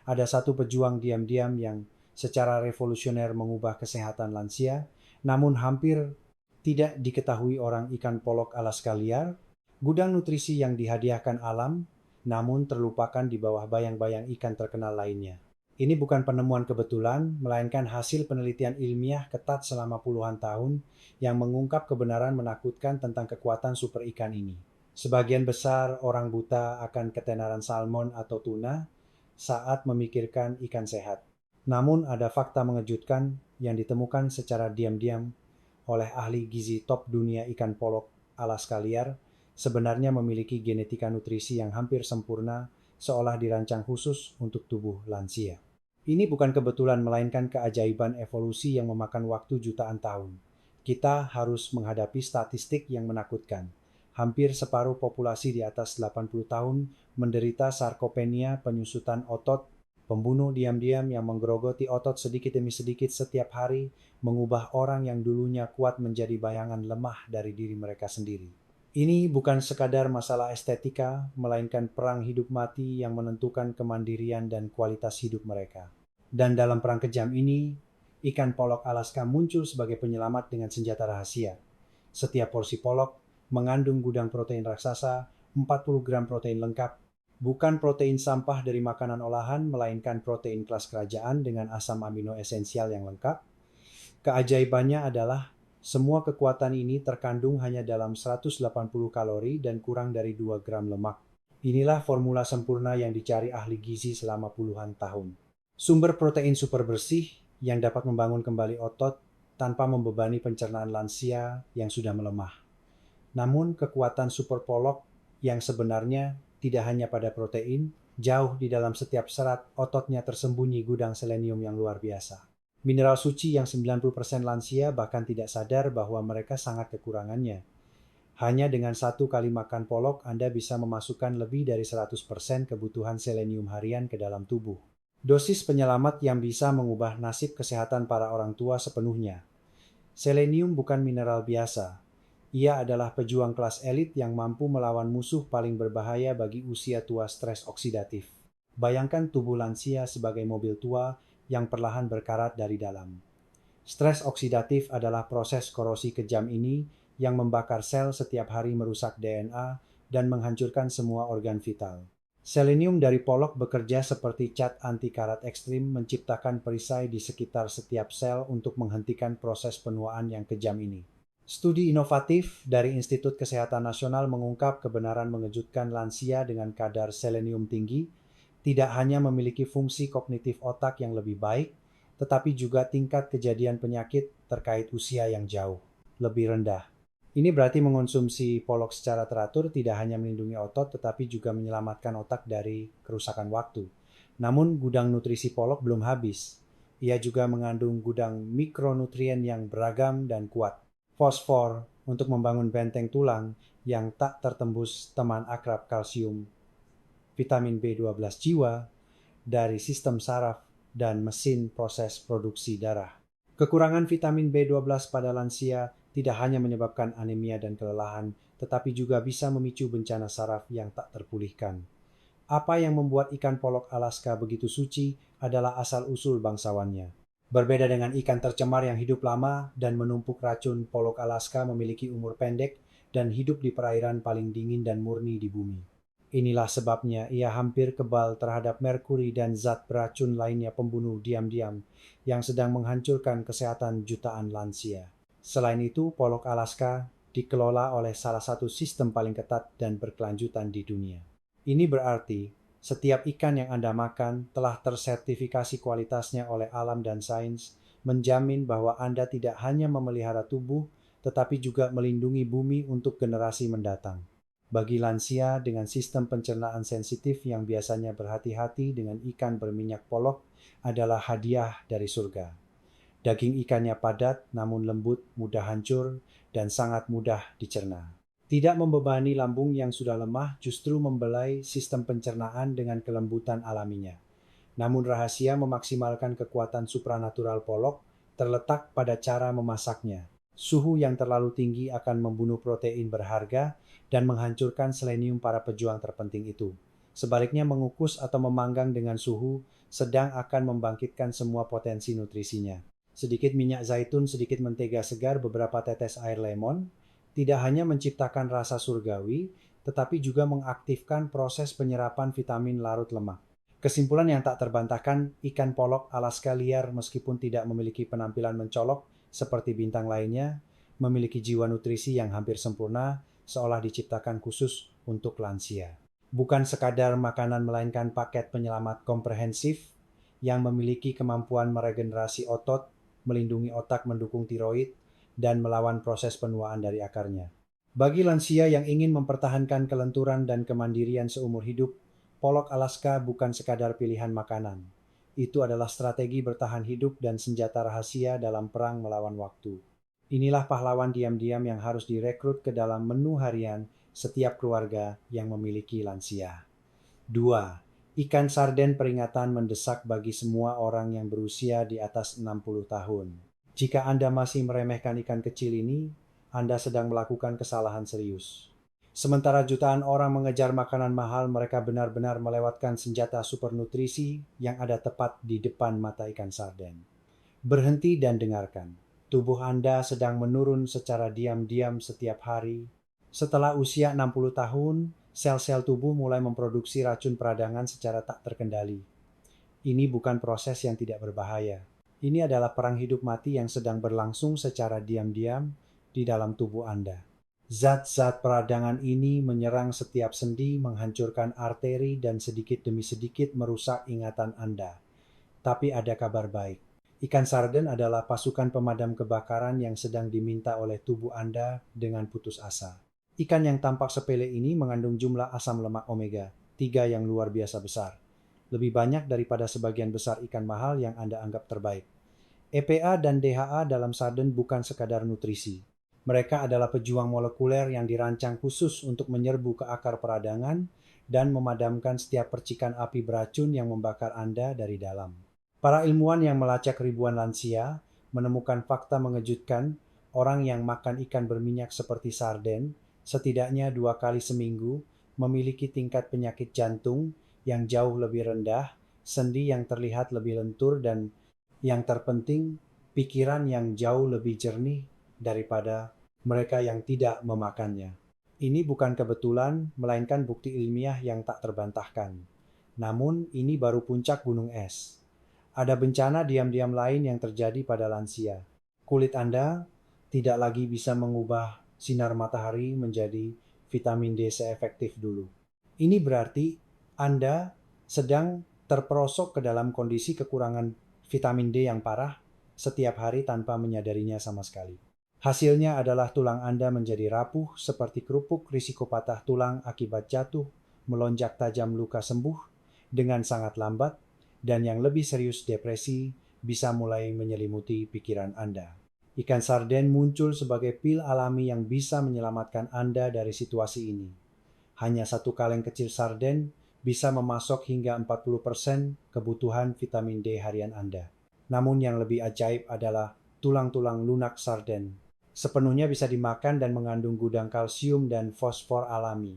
Ada satu pejuang diam-diam yang secara revolusioner mengubah kesehatan lansia, namun hampir tidak diketahui orang ikan polok Alaska liar, gudang nutrisi yang dihadiahkan alam, namun terlupakan di bawah bayang-bayang ikan terkenal lainnya. Ini bukan penemuan kebetulan, melainkan hasil penelitian ilmiah ketat selama puluhan tahun yang mengungkap kebenaran menakutkan tentang kekuatan super ikan ini. Sebagian besar orang buta akan ketenaran salmon atau tuna saat memikirkan ikan sehat. Namun ada fakta mengejutkan yang ditemukan secara diam-diam oleh ahli gizi top dunia. Ikan polok Alaska liar sebenarnya memiliki genetika nutrisi yang hampir sempurna, seolah dirancang khusus untuk tubuh lansia. Ini bukan kebetulan, melainkan keajaiban evolusi yang memakan waktu jutaan tahun. Kita harus menghadapi statistik yang menakutkan. Hampir separuh populasi di atas 80 tahun menderita sarkopenia, penyusutan otot, pembunuh diam-diam yang menggerogoti otot sedikit demi sedikit setiap hari, mengubah orang yang dulunya kuat menjadi bayangan lemah dari diri mereka sendiri. Ini bukan sekadar masalah estetika, melainkan perang hidup mati yang menentukan kemandirian dan kualitas hidup mereka. Dan dalam perang kejam ini, ikan polok Alaska muncul sebagai penyelamat dengan senjata rahasia. Setiap porsi polok mengandung gudang protein raksasa, 40 gram protein lengkap, bukan protein sampah dari makanan olahan, melainkan protein kelas kerajaan dengan asam amino esensial yang lengkap. Keajaibannya adalah semua kekuatan ini terkandung hanya dalam 180 kalori dan kurang dari 2 gram lemak. Inilah formula sempurna yang dicari ahli gizi selama puluhan tahun. Sumber protein super bersih yang dapat membangun kembali otot tanpa membebani pencernaan lansia yang sudah melemah. Namun kekuatan super polok yang sebenarnya tidak hanya pada protein, jauh di dalam setiap serat ototnya tersembunyi gudang selenium yang luar biasa. Mineral suci yang 90% lansia bahkan tidak sadar bahwa mereka sangat kekurangannya. Hanya dengan 1 kali makan polok, Anda bisa memasukkan lebih dari 100% kebutuhan selenium harian ke dalam tubuh. Dosis penyelamat yang bisa mengubah nasib kesehatan para orang tua sepenuhnya. Selenium bukan mineral biasa. Ia adalah pejuang kelas elit yang mampu melawan musuh paling berbahaya bagi usia tua, stres oksidatif. Bayangkan tubuh lansia sebagai mobil tua yang perlahan berkarat dari dalam. Stres oksidatif adalah proses korosi kejam ini yang membakar sel setiap hari, merusak DNA, dan menghancurkan semua organ vital. Selenium dari polok bekerja seperti cat anti karat ekstrim, menciptakan perisai di sekitar setiap sel untuk menghentikan proses penuaan yang kejam ini. Studi inovatif dari Institut Kesehatan Nasional mengungkap kebenaran mengejutkan. Lansia dengan kadar selenium tinggi tidak hanya memiliki fungsi kognitif otak yang lebih baik, tetapi juga tingkat kejadian penyakit terkait usia yang jauh lebih rendah. Ini berarti mengonsumsi polok secara teratur tidak hanya melindungi otot, tetapi juga menyelamatkan otak dari kerusakan waktu. Namun gudang nutrisi polok belum habis. Ia juga mengandung gudang mikronutrien yang beragam dan kuat. Fosfor untuk membangun benteng tulang yang tak tertembus, teman akrab kalsium, vitamin B12 jiwa dari sistem saraf dan mesin proses produksi darah. Kekurangan vitamin B12 pada lansia tidak hanya menyebabkan anemia dan kelelahan, tetapi juga bisa memicu bencana saraf yang tak terpulihkan. Apa yang membuat ikan polok Alaska begitu suci adalah asal-usul bangsawannya. Berbeda dengan ikan tercemar yang hidup lama dan menumpuk racun, polok Alaska memiliki umur pendek dan hidup di perairan paling dingin dan murni di bumi. Inilah sebabnya ia hampir kebal terhadap merkuri dan zat beracun lainnya pembunuh diam-diam yang sedang menghancurkan kesehatan jutaan lansia. Selain itu, polok Alaska dikelola oleh salah satu sistem paling ketat dan berkelanjutan di dunia. Ini berarti setiap ikan yang Anda makan telah tersertifikasi kualitasnya oleh alam dan sains, menjamin bahwa Anda tidak hanya memelihara tubuh, tetapi juga melindungi bumi untuk generasi mendatang. Bagi lansia dengan sistem pencernaan sensitif yang biasanya berhati-hati dengan ikan berminyak polok adalah hadiah dari surga. Daging ikannya padat namun lembut, mudah hancur, dan sangat mudah dicerna. Tidak membebani lambung yang sudah lemah, justru membelai sistem pencernaan dengan kelembutan alaminya. Namun rahasia memaksimalkan kekuatan supranatural polok terletak pada cara memasaknya. Suhu yang terlalu tinggi akan membunuh protein berharga dan menghancurkan selenium para pejuang terpenting itu. Sebaliknya mengukus atau memanggang dengan suhu sedang akan membangkitkan semua potensi nutrisinya. Sedikit minyak zaitun, sedikit mentega segar, beberapa tetes air lemon, tidak hanya menciptakan rasa surgawi, tetapi juga mengaktifkan proses penyerapan vitamin larut lemak. Kesimpulan yang tak terbantahkan, ikan polok Alaska liar meskipun tidak memiliki penampilan mencolok seperti bintang lainnya, memiliki jiwa nutrisi yang hampir sempurna, seolah diciptakan khusus untuk lansia. Bukan sekadar makanan melainkan paket penyelamat komprehensif yang memiliki kemampuan meregenerasi otot, melindungi otak, mendukung tiroid, dan melawan proses penuaan dari akarnya. Bagi lansia yang ingin mempertahankan kelenturan dan kemandirian seumur hidup, polok Alaska bukan sekadar pilihan makanan. Itu adalah strategi bertahan hidup dan senjata rahasia dalam perang melawan waktu. Inilah pahlawan diam-diam yang harus direkrut ke dalam menu harian setiap keluarga yang memiliki lansia. 2. Ikan sarden peringatan mendesak bagi semua orang yang berusia di atas 60 tahun. Jika Anda masih meremehkan ikan kecil ini, Anda sedang melakukan kesalahan serius. Sementara jutaan orang mengejar makanan mahal, mereka benar-benar melewatkan senjata supernutrisi yang ada tepat di depan mata ikan sarden. Berhenti dan dengarkan. Tubuh Anda sedang menurun secara diam-diam setiap hari. Setelah usia 60 tahun, sel-sel tubuh mulai memproduksi racun peradangan secara tak terkendali. Ini bukan proses yang tidak berbahaya. Ini adalah perang hidup mati yang sedang berlangsung secara diam-diam di dalam tubuh Anda. Zat-zat peradangan ini menyerang setiap sendi, menghancurkan arteri, dan sedikit demi sedikit merusak ingatan Anda. Tapi ada kabar baik. Ikan sarden adalah pasukan pemadam kebakaran yang sedang diminta oleh tubuh Anda dengan putus asa. Ikan yang tampak sepele ini mengandung jumlah asam lemak omega 3 yang luar biasa besar. Lebih banyak daripada sebagian besar ikan mahal yang Anda anggap terbaik. EPA dan DHA dalam sarden bukan sekadar nutrisi. Mereka adalah pejuang molekuler yang dirancang khusus untuk menyerbu ke akar peradangan dan memadamkan setiap percikan api beracun yang membakar Anda dari dalam. Para ilmuwan yang melacak ribuan lansia menemukan fakta mengejutkan. Orang yang makan ikan berminyak seperti sarden setidaknya 2 kali seminggu memiliki tingkat penyakit jantung yang jauh lebih rendah, sendi yang terlihat lebih lentur, dan yang terpenting, pikiran yang jauh lebih jernih daripada mereka yang tidak memakannya. Ini bukan kebetulan, melainkan bukti ilmiah yang tak terbantahkan. Namun, ini baru puncak gunung es. Ada bencana diam-diam lain yang terjadi pada lansia. Kulit Anda tidak lagi bisa mengubah sinar matahari menjadi vitamin D seefektif dulu. Ini berarti Anda sedang terperosok ke dalam kondisi kekurangan vitamin D yang parah setiap hari tanpa menyadarinya sama sekali. Hasilnya adalah tulang Anda menjadi rapuh seperti kerupuk, risiko patah tulang akibat jatuh, melonjak tajam luka sembuh dengan sangat lambat, dan yang lebih serius depresi bisa mulai menyelimuti pikiran Anda. Ikan sarden muncul sebagai pil alami yang bisa menyelamatkan Anda dari situasi ini. Hanya satu kaleng kecil sarden bisa memasok hingga 40% kebutuhan vitamin D harian Anda. Namun yang lebih ajaib adalah tulang-tulang lunak sarden. Sepenuhnya bisa dimakan dan mengandung gudang kalsium dan fosfor alami.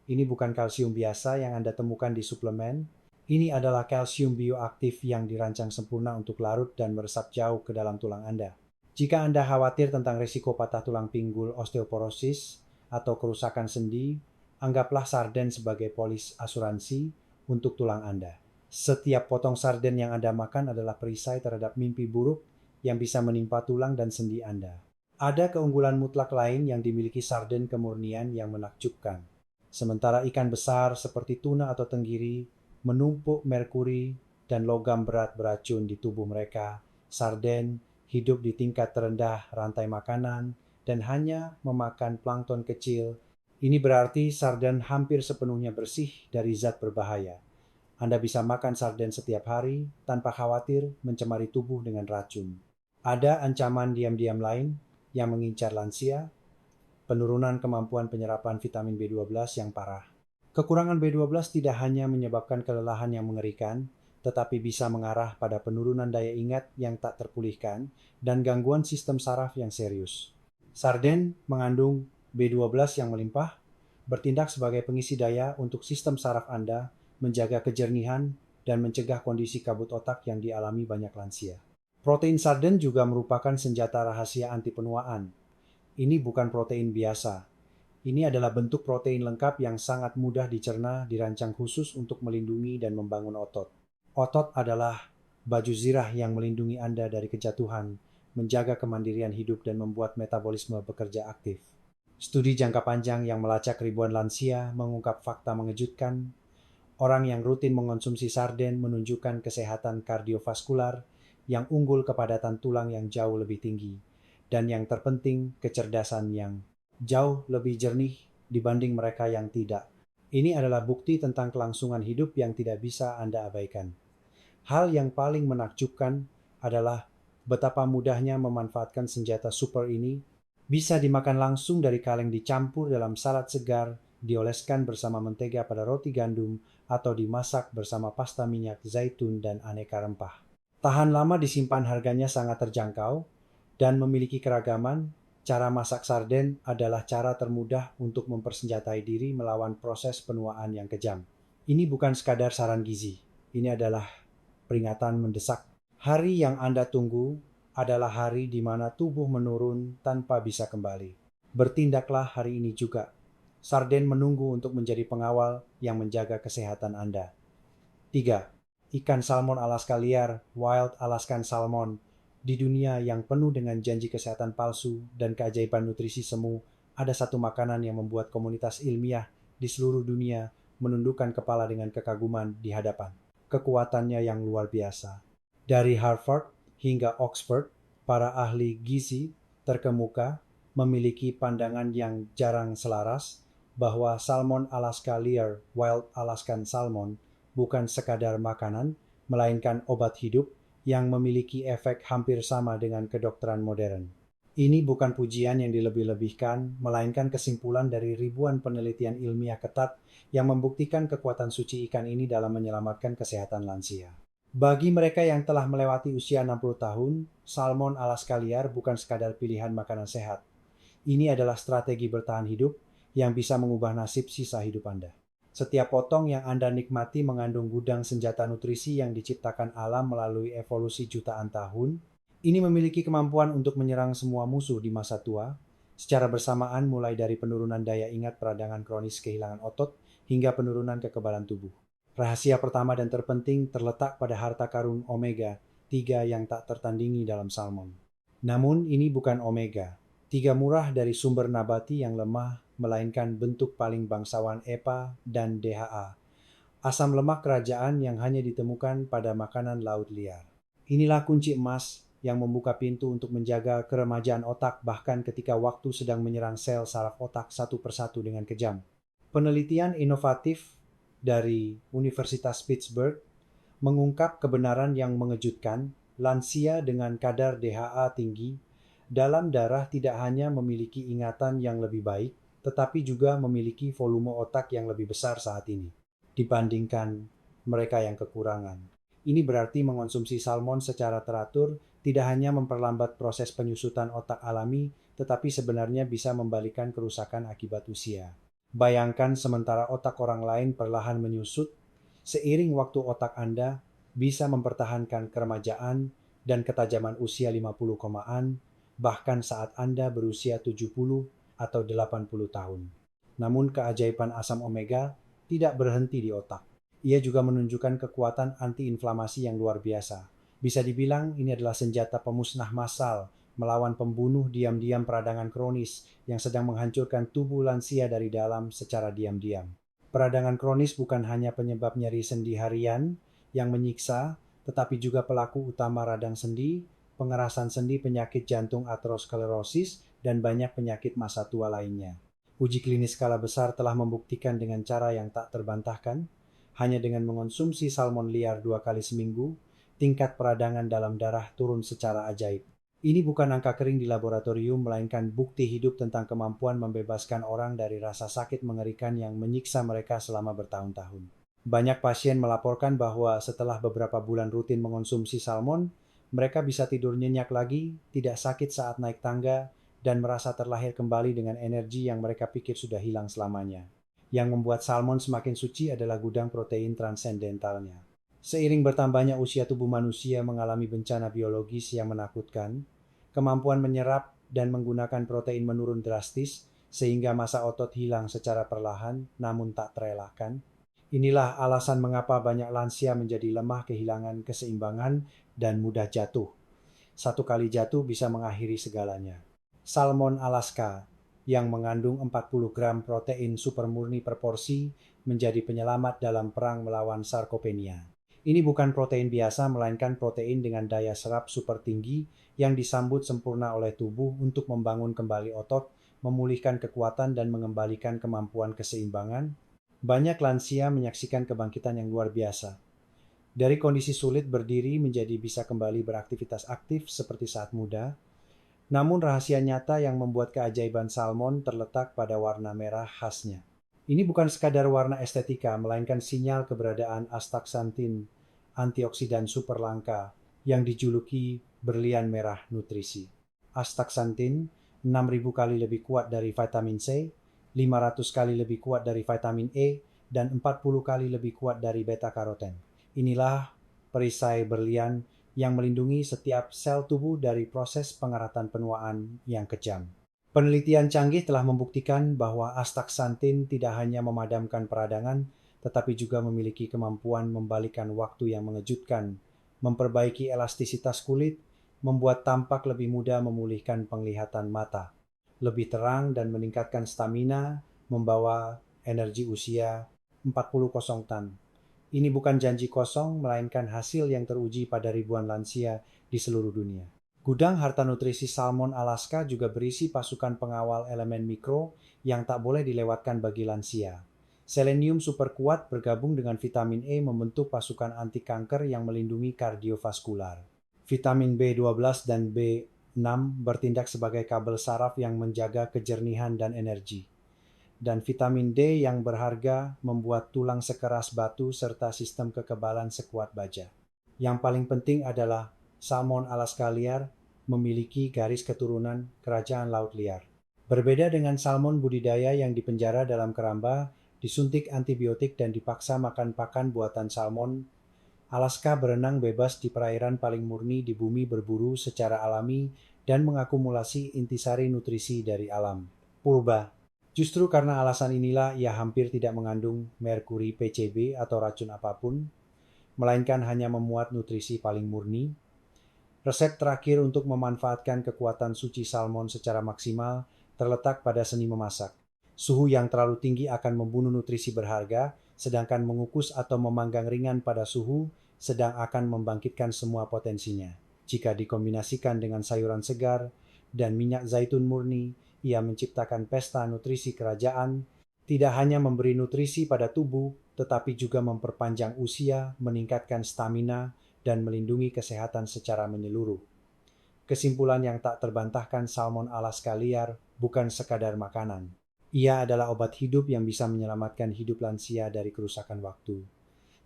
Ini bukan kalsium biasa yang Anda temukan di suplemen. Ini adalah kalsium bioaktif yang dirancang sempurna untuk larut dan meresap jauh ke dalam tulang Anda. Jika Anda khawatir tentang risiko patah tulang pinggul, osteoporosis, atau kerusakan sendi, anggaplah sarden sebagai polis asuransi untuk tulang Anda. Setiap potong sarden yang Anda makan adalah perisai terhadap mimpi buruk yang bisa menimpa tulang dan sendi Anda. Ada keunggulan mutlak lain yang dimiliki sarden kemurnian yang menakjubkan. Sementara ikan besar seperti tuna atau tenggiri menumpuk merkuri dan logam berat beracun di tubuh mereka, Sarden hidup di tingkat terendah rantai makanan dan hanya memakan plankton kecil. Ini berarti sarden hampir sepenuhnya bersih dari zat berbahaya. Anda bisa makan sarden setiap hari tanpa khawatir mencemari tubuh dengan racun. Ada ancaman diam-diam lain yang mengincar lansia, penurunan kemampuan penyerapan vitamin B12 yang parah. Kekurangan B12 tidak hanya menyebabkan kelelahan yang mengerikan, tetapi bisa mengarah pada penurunan daya ingat yang tak terpulihkan dan gangguan sistem saraf yang serius. Sarden mengandung B12 yang melimpah, bertindak sebagai pengisi daya untuk sistem saraf Anda, menjaga kejernihan, dan mencegah kondisi kabut otak yang dialami banyak lansia. Protein sarden juga merupakan senjata rahasia anti penuaan. Ini bukan protein biasa. Ini adalah bentuk protein lengkap yang sangat mudah dicerna, dirancang khusus untuk melindungi dan membangun otot. Otot adalah baju zirah yang melindungi Anda dari kejatuhan, menjaga kemandirian hidup dan membuat metabolisme bekerja aktif. Studi jangka panjang yang melacak ribuan lansia mengungkap fakta mengejutkan. Orang yang rutin mengonsumsi sarden menunjukkan kesehatan kardiovaskular yang unggul, kepadatan tulang yang jauh lebih tinggi, dan yang terpenting, kecerdasan yang jauh lebih jernih dibanding mereka yang tidak. Ini adalah bukti tentang kelangsungan hidup yang tidak bisa Anda abaikan. Hal yang paling menakjubkan adalah betapa mudahnya memanfaatkan senjata super ini. Bisa dimakan langsung dari kaleng, dicampur dalam salad segar, dioleskan bersama mentega pada roti gandum, atau dimasak bersama pasta minyak zaitun dan aneka rempah. Tahan lama disimpan, harganya sangat terjangkau, dan memiliki keragaman. Cara masak sarden adalah cara termudah untuk mempersenjatai diri melawan proses penuaan yang kejam. Ini bukan sekadar saran gizi, ini adalah peringatan mendesak. Hari yang Anda tunggu adalah hari di mana tubuh menurun tanpa bisa kembali. Bertindaklah hari ini juga. Sarden menunggu untuk menjadi pengawal yang menjaga kesehatan Anda. 3. Ikan salmon Alaska liar, Wild Alaskan Salmon. Di dunia yang penuh dengan janji kesehatan palsu dan keajaiban nutrisi semu, ada satu makanan yang membuat komunitas ilmiah di seluruh dunia menundukkan kepala dengan kekaguman di hadapan kekuatannya yang luar biasa. Dari Harvard hingga Oxford, para ahli gizi terkemuka memiliki pandangan yang jarang selaras bahwa salmon Alaska liar, Wild Alaskan Salmon, bukan sekadar makanan, melainkan obat hidup yang memiliki efek hampir sama dengan kedokteran modern. Ini bukan pujian yang dilebih-lebihkan, melainkan kesimpulan dari ribuan penelitian ilmiah ketat yang membuktikan kekuatan suci ikan ini dalam menyelamatkan kesehatan lansia. Bagi mereka yang telah melewati usia 60 tahun, salmon Alaska liar bukan sekadar pilihan makanan sehat. Ini adalah strategi bertahan hidup yang bisa mengubah nasib sisa hidup Anda. Setiap potong yang Anda nikmati mengandung gudang senjata nutrisi yang diciptakan alam melalui evolusi jutaan tahun. Ini memiliki kemampuan untuk menyerang semua musuh di masa tua, secara bersamaan, mulai dari penurunan daya ingat, peradangan kronis, kehilangan otot, hingga penurunan kekebalan tubuh. Rahasia pertama dan terpenting terletak pada harta karun omega 3 yang tak tertandingi dalam salmon. Namun ini bukan omega 3 murah dari sumber nabati yang lemah, melainkan bentuk paling bangsawan EPA dan DHA, asam lemak kerajaan yang hanya ditemukan pada makanan laut liar. Inilah kunci emas yang membuka pintu untuk menjaga keremajaan otak bahkan ketika waktu sedang menyerang sel saraf otak satu persatu dengan kejam. Penelitian inovatif dari Universitas Pittsburgh mengungkap kebenaran yang mengejutkan. Lansia dengan kadar DHA tinggi dalam darah tidak hanya memiliki ingatan yang lebih baik, tetapi juga memiliki volume otak yang lebih besar saat ini dibandingkan mereka yang kekurangan. Ini berarti mengonsumsi salmon secara teratur tidak hanya memperlambat proses penyusutan otak alami, tetapi sebenarnya bisa membalikan kerusakan akibat usia. Bayangkan sementara otak orang lain perlahan menyusut, seiring waktu otak Anda bisa mempertahankan keremajaan dan ketajaman usia 50 komaan, bahkan saat Anda berusia 70 atau 80 tahun. Namun keajaiban asam omega tidak berhenti di otak. Ia juga menunjukkan kekuatan antiinflamasi yang luar biasa. Bisa dibilang ini adalah senjata pemusnah massal melawan pembunuh diam-diam peradangan kronis yang sedang menghancurkan tubuh lansia dari dalam secara diam-diam. Peradangan kronis bukan hanya penyebab nyeri sendi harian yang menyiksa, tetapi juga pelaku utama radang sendi pengerasan sendi, penyakit jantung, aterosklerosis, dan banyak penyakit masa tua lainnya. Uji klinis skala besar telah membuktikan dengan cara yang tak terbantahkan, hanya dengan mengonsumsi salmon liar 2 kali seminggu, tingkat peradangan dalam darah turun secara ajaib. Ini bukan angka kering di laboratorium, melainkan bukti hidup tentang kemampuan membebaskan orang dari rasa sakit mengerikan yang menyiksa mereka selama bertahun-tahun. Banyak pasien melaporkan bahwa setelah beberapa bulan rutin mengonsumsi salmon, mereka bisa tidur nyenyak lagi, tidak sakit saat naik tangga, dan merasa terlahir kembali dengan energi yang mereka pikir sudah hilang selamanya. Yang membuat salmon semakin suci adalah gudang protein transendentalnya. Seiring bertambahnya usia tubuh manusia mengalami bencana biologis yang menakutkan, kemampuan menyerap dan menggunakan protein menurun drastis sehingga massa otot hilang secara perlahan namun tak terelakkan. Inilah alasan mengapa banyak lansia menjadi lemah, kehilangan keseimbangan, dan mudah jatuh. Satu kali jatuh bisa mengakhiri segalanya. Salmon Alaska yang mengandung 40 gram protein supermurni per porsi menjadi penyelamat dalam perang melawan sarkopenia. Ini bukan protein biasa, melainkan protein dengan daya serap super tinggi yang disambut sempurna oleh tubuh untuk membangun kembali otot, memulihkan kekuatan, dan mengembalikan kemampuan keseimbangan. Banyak lansia menyaksikan kebangkitan yang luar biasa. Dari kondisi sulit berdiri menjadi bisa kembali beraktivitas aktif seperti saat muda. Namun rahasia nyata yang membuat keajaiban salmon terletak pada warna merah khasnya. Ini bukan sekadar warna estetika, melainkan sinyal keberadaan astaxanthin, antioksidan super langka yang dijuluki berlian merah nutrisi. Astaxanthin 6.000 kali lebih kuat dari vitamin C, 500 kali lebih kuat dari vitamin E, dan 40 kali lebih kuat dari beta karoten. Inilah perisai berlian yang melindungi setiap sel tubuh dari proses pengeratan penuaan yang kejam. Penelitian canggih telah membuktikan bahwa astaxanthin tidak hanya memadamkan peradangan, tetapi juga memiliki kemampuan membalikkan waktu yang mengejutkan, memperbaiki elastisitas kulit, membuat tampak lebih muda, memulihkan penglihatan mata, lebih terang, dan meningkatkan stamina, membawa energi usia 40 tan. Ini bukan janji kosong, melainkan hasil yang teruji pada ribuan lansia di seluruh dunia. Gudang harta nutrisi Salmon Alaska juga berisi pasukan pengawal elemen mikro yang tak boleh dilewatkan bagi lansia. Selenium super kuat bergabung dengan vitamin E membentuk pasukan anti kanker yang melindungi kardiovaskular. Vitamin B12 dan B6 bertindak sebagai kabel saraf yang menjaga kejernihan dan energi. Dan vitamin D yang berharga membuat tulang sekeras batu serta sistem kekebalan sekuat baja. Yang paling penting adalah Salmon Alaska liar memiliki garis keturunan kerajaan laut liar. Berbeda dengan salmon budidaya yang dipenjara dalam keramba, disuntik antibiotik, dan dipaksa makan pakan buatan salmon, Alaska berenang bebas di perairan paling murni di bumi, berburu secara alami, dan mengakumulasi intisari nutrisi dari alam purba. Justru karena alasan inilah ia hampir tidak mengandung merkuri, PCB, atau racun apapun, melainkan hanya memuat nutrisi paling murni. Resep terakhir untuk memanfaatkan kekuatan suci salmon secara maksimal terletak pada seni memasak. Suhu yang terlalu tinggi akan membunuh nutrisi berharga, sedangkan mengukus atau memanggang ringan pada suhu sedang akan membangkitkan semua potensinya. Jika dikombinasikan dengan sayuran segar dan minyak zaitun murni, ia menciptakan pesta nutrisi kerajaan, tidak hanya memberi nutrisi pada tubuh, tetapi juga memperpanjang usia, meningkatkan stamina, dan melindungi kesehatan secara menyeluruh. Kesimpulan yang tak terbantahkan, Salmon Alaska liar bukan sekadar makanan. Ia adalah obat hidup yang bisa menyelamatkan hidup lansia dari kerusakan waktu.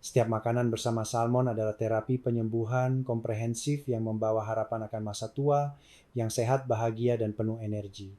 Setiap makanan bersama salmon adalah terapi penyembuhan komprehensif yang membawa harapan akan masa tua yang sehat, bahagia, dan penuh energi.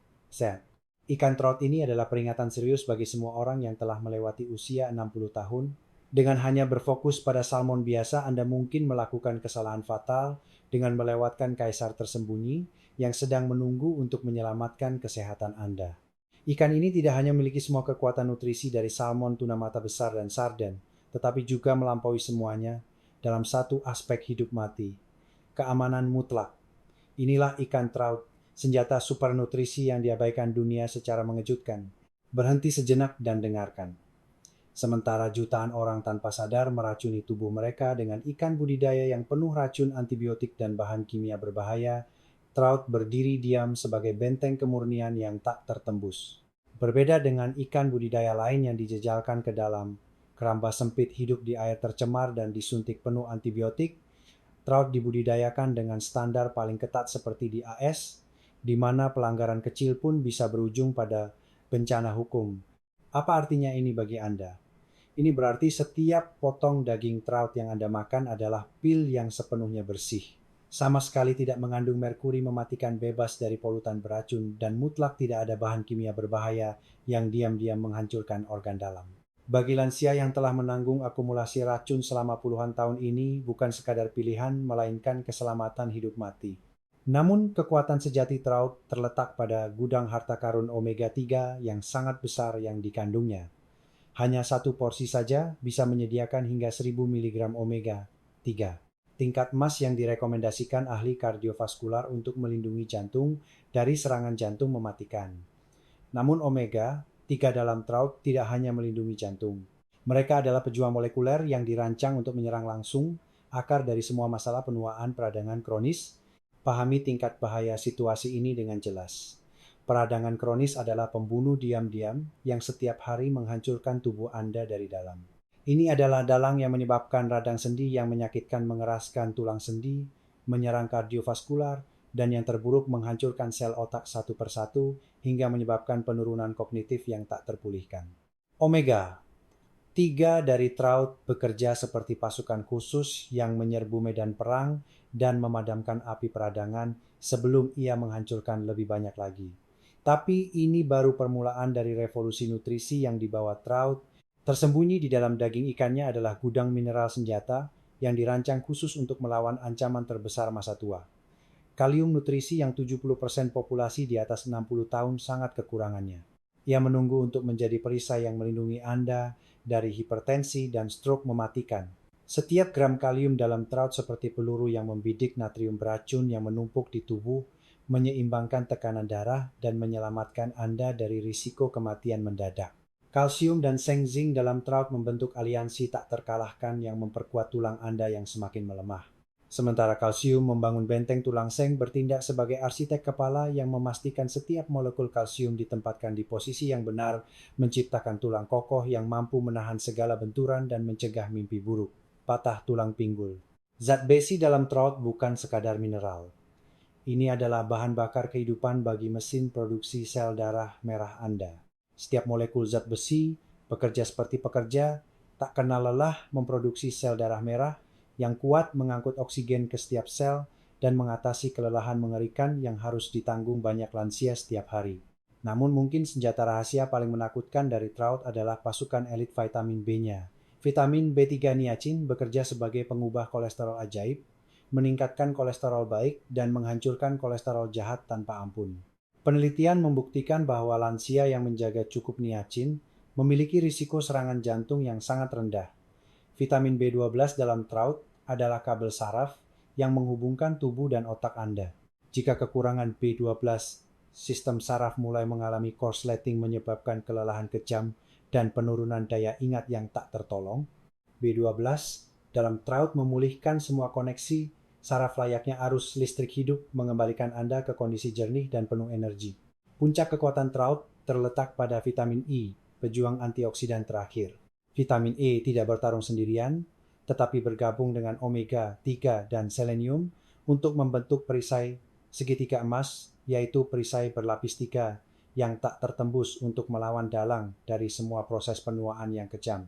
Ikan trout ini adalah peringatan serius bagi semua orang yang telah melewati usia 60 tahun. Dengan hanya berfokus pada salmon biasa, Anda mungkin melakukan kesalahan fatal dengan melewatkan kaisar tersembunyi yang sedang menunggu untuk menyelamatkan kesehatan Anda. Ikan ini tidak hanya memiliki semua kekuatan nutrisi dari salmon, tuna mata besar, dan sarden, tetapi juga melampaui semuanya dalam satu aspek hidup mati, keamanan mutlak. Inilah ikan trout, senjata super nutrisi yang diabaikan dunia secara mengejutkan. Berhenti sejenak dan dengarkan. Sementara jutaan orang tanpa sadar meracuni tubuh mereka dengan ikan budidaya yang penuh racun antibiotik dan bahan kimia berbahaya, trout berdiri diam sebagai benteng kemurnian yang tak tertembus. Berbeda dengan ikan budidaya lain yang dijejalkan ke dalam keramba sempit hidup di air tercemar dan disuntik penuh antibiotik, trout dibudidayakan dengan standar paling ketat seperti di AS, di mana pelanggaran kecil pun bisa berujung pada bencana hukum. Apa artinya ini bagi Anda? Ini berarti setiap potong daging trout yang Anda makan adalah pil yang sepenuhnya bersih. Sama sekali tidak mengandung merkuri mematikan bebas dari polutan beracun dan mutlak tidak ada bahan kimia berbahaya yang diam-diam menghancurkan organ dalam. Bagi lansia yang telah menanggung akumulasi racun selama puluhan tahun ini bukan sekadar pilihan melainkan keselamatan hidup mati. Namun kekuatan sejati trout terletak pada gudang harta karun omega 3 yang sangat besar yang dikandungnya. Hanya satu porsi saja bisa menyediakan hingga 1000 mg omega 3. Tingkat emas yang direkomendasikan ahli kardiovaskular untuk melindungi jantung dari serangan jantung mematikan. Namun omega 3 dalam trout tidak hanya melindungi jantung. Mereka adalah pejuang molekuler yang dirancang untuk menyerang langsung akar dari semua masalah penuaan peradangan kronis. Pahami tingkat bahaya situasi ini dengan jelas. Peradangan kronis adalah pembunuh diam-diam yang setiap hari menghancurkan tubuh Anda dari dalam. Ini adalah dalang yang menyebabkan radang sendi yang menyakitkan mengeraskan tulang sendi, menyerang kardiovaskular, dan yang terburuk menghancurkan sel otak satu persatu hingga menyebabkan penurunan kognitif yang tak terpulihkan. Omega 3 dari trout bekerja seperti pasukan khusus yang menyerbu medan perang dan memadamkan api peradangan sebelum ia menghancurkan lebih banyak lagi. Tapi ini baru permulaan dari revolusi nutrisi yang dibawa trout. Tersembunyi di dalam daging ikannya adalah gudang mineral senjata yang dirancang khusus untuk melawan ancaman terbesar masa tua. Kalium nutrisi yang 70% populasi di atas 60 tahun sangat kekurangannya. Ia menunggu untuk menjadi perisai yang melindungi Anda dari hipertensi dan stroke mematikan. Setiap gram kalium dalam trout seperti peluru yang membidik natrium beracun yang menumpuk di tubuh, menyeimbangkan tekanan darah dan menyelamatkan Anda dari risiko kematian mendadak. Kalsium dan seng zinc dalam trout membentuk aliansi tak terkalahkan yang memperkuat tulang Anda yang semakin melemah. Sementara kalsium membangun benteng tulang seng bertindak sebagai arsitek kepala yang memastikan setiap molekul kalsium ditempatkan di posisi yang benar, menciptakan tulang kokoh yang mampu menahan segala benturan dan mencegah mimpi buruk, patah tulang pinggul. Zat besi dalam trout bukan sekadar mineral. Ini adalah bahan bakar kehidupan bagi mesin produksi sel darah merah Anda. Setiap molekul zat besi bekerja seperti pekerja, tak kenal lelah memproduksi sel darah merah yang kuat mengangkut oksigen ke setiap sel dan mengatasi kelelahan mengerikan yang harus ditanggung banyak lansia setiap hari. Namun mungkin senjata rahasia paling menakutkan dari trout adalah pasukan elit vitamin B-nya. Vitamin B3 niacin bekerja sebagai pengubah kolesterol ajaib, meningkatkan kolesterol baik dan menghancurkan kolesterol jahat tanpa ampun. Penelitian membuktikan bahwa lansia yang menjaga cukup niacin memiliki risiko serangan jantung yang sangat rendah. Vitamin B12 dalam trout adalah kabel saraf yang menghubungkan tubuh dan otak Anda. Jika kekurangan B12, sistem saraf mulai mengalami korsleting menyebabkan kelelahan kejam dan penurunan daya ingat yang tak tertolong. B12 dalam trout memulihkan semua koneksi saraf layaknya arus listrik hidup, mengembalikan Anda ke kondisi jernih dan penuh energi. Puncak kekuatan trout terletak pada vitamin E, pejuang antioksidan terakhir. Vitamin E tidak bertarung sendirian, tetapi bergabung dengan omega 3 dan selenium untuk membentuk perisai segitiga emas, yaitu perisai berlapis 3 yang tak tertembus untuk melawan dalang dari semua proses penuaan yang kejam.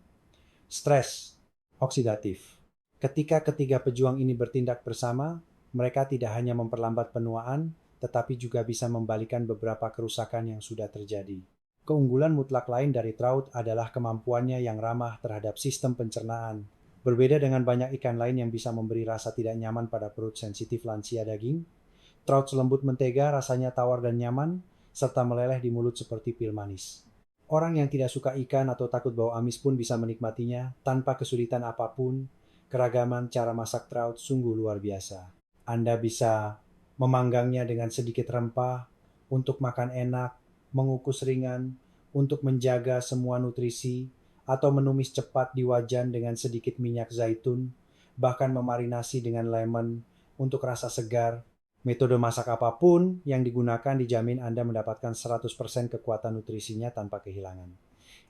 Stres oksidatif. Ketika ketiga pejuang ini bertindak bersama, mereka tidak hanya memperlambat penuaan, tetapi juga bisa membalikan beberapa kerusakan yang sudah terjadi. Keunggulan mutlak lain dari trout adalah kemampuannya yang ramah terhadap sistem pencernaan. Berbeda dengan banyak ikan lain yang bisa memberi rasa tidak nyaman pada perut sensitif lansia daging, trout selembut mentega rasanya tawar dan nyaman, serta meleleh di mulut seperti pil manis. Orang yang tidak suka ikan atau takut bau amis pun bisa menikmatinya tanpa kesulitan apapun. Keragaman cara masak trout sungguh luar biasa. Anda bisa memanggangnya dengan sedikit rempah untuk makan enak, mengukus ringan, untuk menjaga semua nutrisi, atau menumis cepat di wajan dengan sedikit minyak zaitun, bahkan memarinasi dengan lemon untuk rasa segar. Metode masak apapun yang digunakan dijamin Anda mendapatkan 100% kekuatan nutrisinya tanpa kehilangan.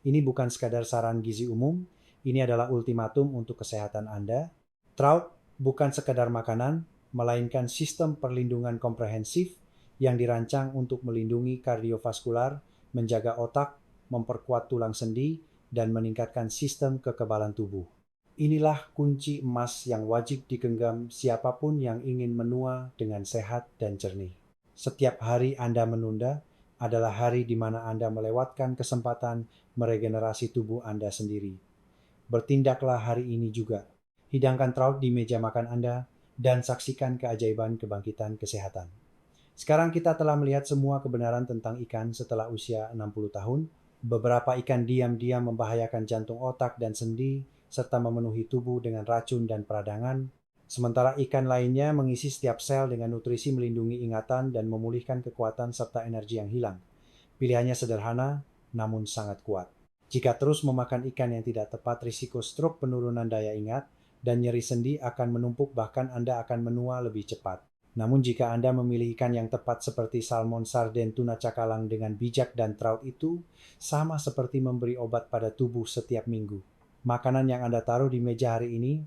Ini bukan sekadar saran gizi umum, ini adalah ultimatum untuk kesehatan Anda. Trout bukan sekadar makanan, melainkan sistem perlindungan komprehensif yang dirancang untuk melindungi kardiovaskular, menjaga otak, memperkuat tulang sendi, dan meningkatkan sistem kekebalan tubuh. Inilah kunci emas yang wajib digenggam siapapun yang ingin menua dengan sehat dan jernih. Setiap hari Anda menunda adalah hari di mana Anda melewatkan kesempatan meregenerasi tubuh Anda sendiri. Bertindaklah hari ini juga. Hidangkan trout di meja makan Anda dan saksikan keajaiban kebangkitan kesehatan. Sekarang kita telah melihat semua kebenaran tentang ikan setelah usia 60 tahun. Beberapa ikan diam-diam membahayakan jantung, otak, dan sendi, serta memenuhi tubuh dengan racun dan peradangan. Sementara ikan lainnya mengisi setiap sel dengan nutrisi melindungi ingatan dan memulihkan kekuatan serta energi yang hilang. Pilihannya sederhana, namun sangat kuat. Jika terus memakan ikan yang tidak tepat, risiko stroke, penurunan daya ingat, dan nyeri sendi akan menumpuk, bahkan Anda akan menua lebih cepat. Namun jika Anda memilih ikan yang tepat seperti salmon, sarden, tuna cakalang dengan bijak dan trout itu sama seperti memberi obat pada tubuh setiap minggu. Makanan yang Anda taruh di meja hari ini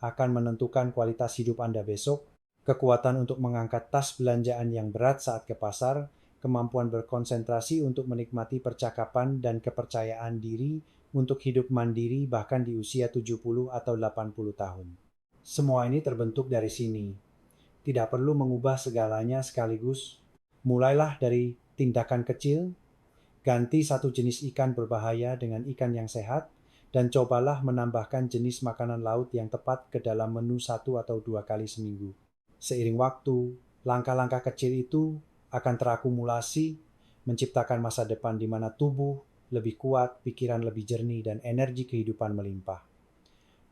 akan menentukan kualitas hidup Anda besok, kekuatan untuk mengangkat tas belanjaan yang berat saat ke pasar, kemampuan berkonsentrasi untuk menikmati percakapan, dan kepercayaan diri untuk hidup mandiri bahkan di usia 70 atau 80 tahun. Semua ini terbentuk dari sini. Tidak perlu mengubah segalanya sekaligus. Mulailah dari tindakan kecil, ganti satu jenis ikan berbahaya dengan ikan yang sehat, dan cobalah menambahkan jenis makanan laut yang tepat ke dalam menu 1 atau 2 kali seminggu. Seiring waktu, langkah-langkah kecil itu akan terakumulasi, menciptakan masa depan di mana tubuh lebih kuat, pikiran lebih jernih, dan energi kehidupan melimpah.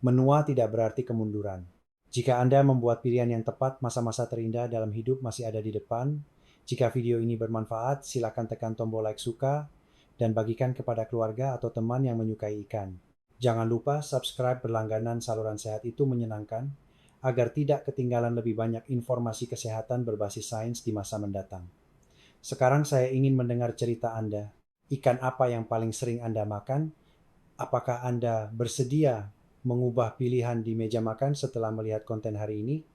Menua tidak berarti kemunduran. Jika Anda membuat pilihan yang tepat, masa-masa terindah dalam hidup masih ada di depan. Jika video ini bermanfaat, silakan tekan tombol like suka dan bagikan kepada keluarga atau teman yang menyukai ikan. Jangan lupa subscribe berlangganan. Saluran sehat itu menyenangkan, agar tidak ketinggalan lebih banyak informasi kesehatan berbasis sains di masa mendatang. Sekarang saya ingin mendengar cerita Anda. Ikan apa yang paling sering Anda makan? Apakah Anda bersedia mengubah pilihan di meja makan setelah melihat konten hari ini?